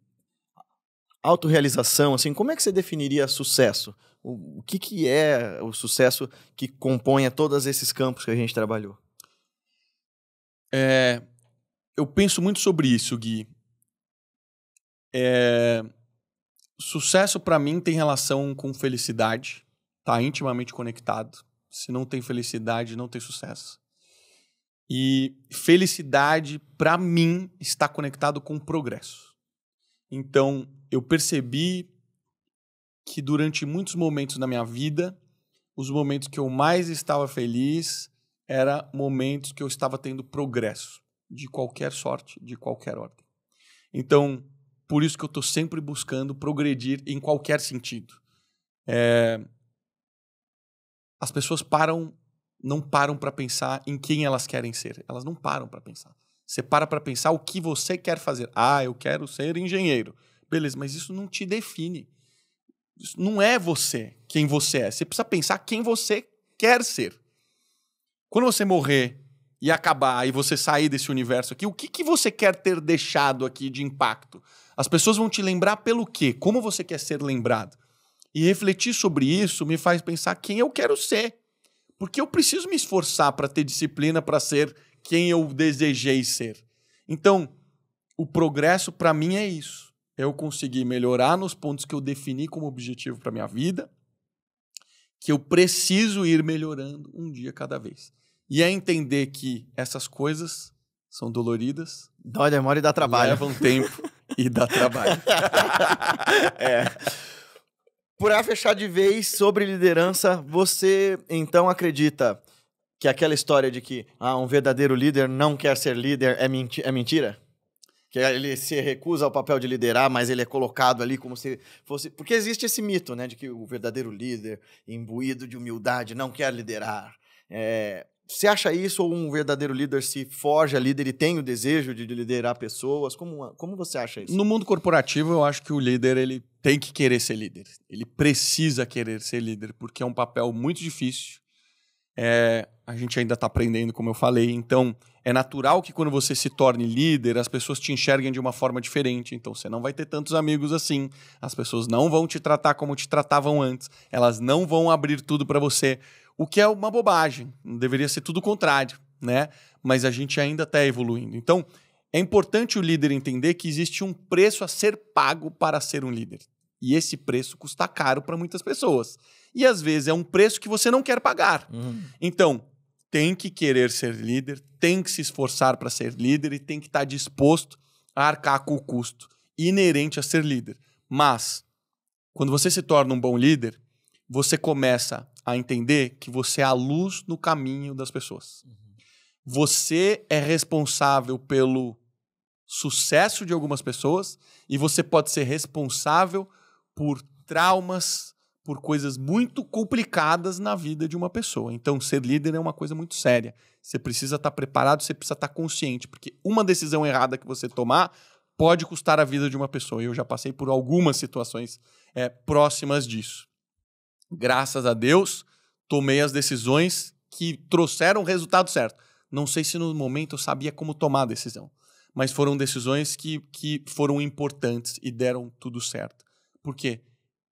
autorrealização, assim, como é que você definiria sucesso? O que é o sucesso que compõe todos esses campos que a gente trabalhou? Eu penso muito sobre isso, Gui. Sucesso, para mim, tem relação com felicidade. Tá intimamente conectado. Se não tem felicidade, não tem sucesso. E felicidade, para mim, está conectado com progresso. Então, eu percebi que durante muitos momentos na minha vida, os momentos que eu mais estava feliz eram momentos que eu estava tendo progresso, de qualquer sorte, de qualquer ordem. Então, por isso que eu estou sempre buscando progredir em qualquer sentido. As pessoas não param para pensar em quem elas querem ser. Elas não param para pensar. Você para pensar o que você quer fazer. Eu quero ser engenheiro. Beleza, mas isso não te define. Isso não é você, quem você é. Você precisa pensar quem você quer ser. Quando você morrer e acabar e você sair desse universo aqui, o que você quer ter deixado aqui de impacto? As pessoas vão te lembrar pelo quê? Como você quer ser lembrado? E refletir sobre isso me faz pensar quem eu quero ser. Porque eu preciso me esforçar para ter disciplina para ser quem eu desejei ser. Então, o progresso para mim é isso. Eu conseguir melhorar nos pontos que eu defini como objetivo para minha vida, que eu preciso ir melhorando um dia cada vez. E é entender que essas coisas são doloridas. Dói, demora e dá trabalho. Levam tempo e dá trabalho. Para fechar de vez sobre liderança, você então acredita que aquela história de que um verdadeiro líder não quer ser líder é mentira? Que ele se recusa ao papel de liderar, mas ele é colocado ali como se fosse... Porque existe esse mito, né, de que o verdadeiro líder, imbuído de humildade, não quer liderar. Você acha isso, ou um verdadeiro líder se forja líder e tem o desejo de liderar pessoas? Como você acha isso? No mundo corporativo, eu acho que o líder ele tem que querer ser líder. Ele precisa querer ser líder, porque é um papel muito difícil. A gente ainda está aprendendo, como eu falei. Então, é natural que quando você se torne líder, as pessoas te enxerguem de uma forma diferente. Então, você não vai ter tantos amigos assim. As pessoas não vão te tratar como te tratavam antes. Elas não vão abrir tudo para você. O que é uma bobagem. Deveria ser tudo o contrário, né? Mas a gente ainda está evoluindo. Então, é importante o líder entender que existe um preço a ser pago para ser um líder. E esse preço custa caro para muitas pessoas. E às vezes é um preço que você não quer pagar. Então, tem que querer ser líder, tem que se esforçar para ser líder e tem que estar disposto a arcar com o custo inerente a ser líder. Mas, quando você se torna um bom líder, você começa a entender que você é a luz no caminho das pessoas. Você é responsável pelo sucesso de algumas pessoas e você pode ser responsável por traumas, por coisas muito complicadas na vida de uma pessoa. Então, ser líder é uma coisa muito séria. Você precisa estar preparado, você precisa estar consciente, porque uma decisão errada que você tomar pode custar a vida de uma pessoa. E eu já passei por algumas situações próximas disso. Graças a Deus, tomei as decisões que trouxeram o resultado certo. Não sei se no momento eu sabia como tomar a decisão, mas foram decisões que foram importantes e deram tudo certo. Por quê?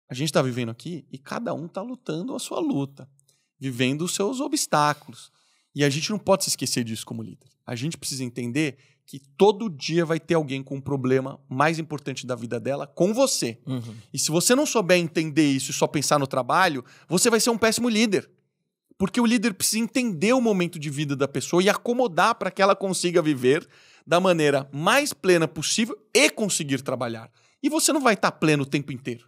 A gente está vivendo aqui e cada um está lutando a sua luta, vivendo os seus obstáculos. E a gente não pode se esquecer disso como líder. A gente precisa entender que todo dia vai ter alguém com um problema mais importante da vida dela com você. E se você não souber entender isso e só pensar no trabalho, você vai ser um péssimo líder. Porque o líder precisa entender o momento de vida da pessoa e acomodar para que ela consiga viver da maneira mais plena possível e conseguir trabalhar. E você não vai estar pleno o tempo inteiro.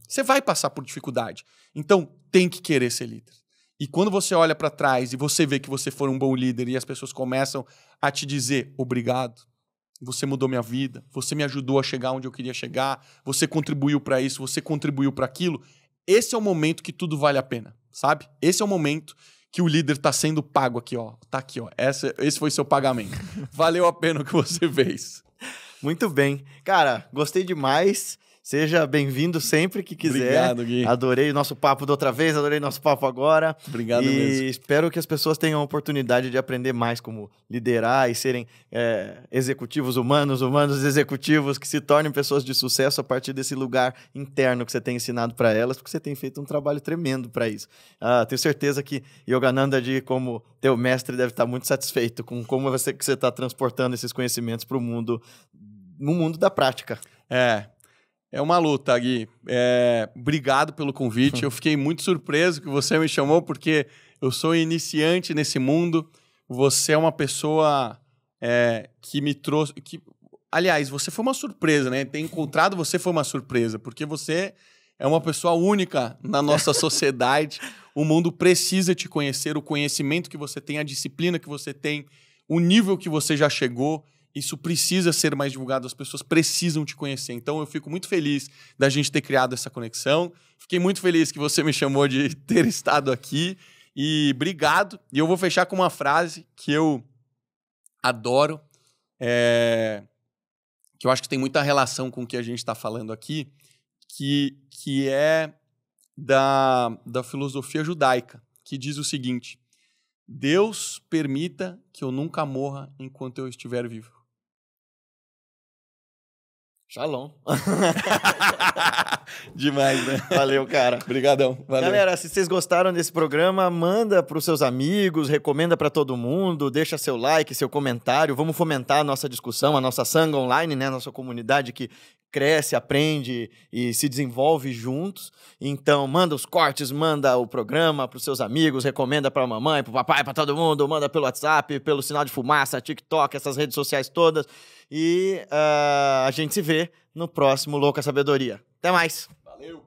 Você vai passar por dificuldade. Então, tem que querer ser líder. E quando você olha para trás e você vê que você foi um bom líder e as pessoas começam a te dizer obrigado, você mudou minha vida, você me ajudou a chegar onde eu queria chegar, você contribuiu para isso, você contribuiu para aquilo, esse é o momento que tudo vale a pena, sabe? Esse é o momento que o líder está sendo pago aqui, ó. Tá aqui, ó. Esse foi seu pagamento. Valeu a pena o que você fez. Muito bem. Cara, gostei demais. Seja bem-vindo sempre que quiser. Obrigado, Gui. Adorei o nosso papo da outra vez, adorei o nosso papo agora. Obrigado e mesmo. espero que as pessoas tenham a oportunidade de aprender mais como liderar e serem executivos humanos executivos, que se tornem pessoas de sucesso a partir desse lugar interno que você tem ensinado para elas, porque você tem feito um trabalho tremendo para isso. Tenho certeza que Yogananda, como teu mestre, deve estar muito satisfeito com como você está transportando esses conhecimentos para o mundo, no mundo da prática. É uma luta, Gui. Obrigado pelo convite. Eu fiquei muito surpreso que você me chamou, porque eu sou iniciante nesse mundo. Você é uma pessoa que me trouxe... Aliás, você foi uma surpresa, né? Ter encontrado você foi uma surpresa, porque você é uma pessoa única na nossa sociedade. O mundo precisa te conhecer, o conhecimento que você tem, a disciplina que você tem, o nível que você já chegou. Isso precisa ser mais divulgado, as pessoas precisam te conhecer. Então, eu fico muito feliz da gente ter criado essa conexão. Fiquei muito feliz que você me chamou de ter estado aqui. E obrigado. E eu vou fechar com uma frase que eu adoro, que eu acho que tem muita relação com o que a gente está falando aqui, que é da filosofia judaica, que diz o seguinte: Deus permita que eu nunca morra enquanto eu estiver vivo. Shalom. Demais, né? Valeu, cara. Obrigadão. Valeu. Galera, se vocês gostaram desse programa, manda para os seus amigos, recomenda para todo mundo, deixa seu like, seu comentário. Vamos fomentar a nossa discussão, a nossa Sangha Online, né? Nossa comunidade que cresce, aprende e se desenvolve juntos. Então, manda os cortes, manda o programa para os seus amigos, recomenda para a mamãe, para o papai, para todo mundo, manda pelo WhatsApp, pelo Sinal de Fumaça, TikTok, essas redes sociais todas. E a gente se vê no próximo Louca Sabedoria. Até mais! Valeu!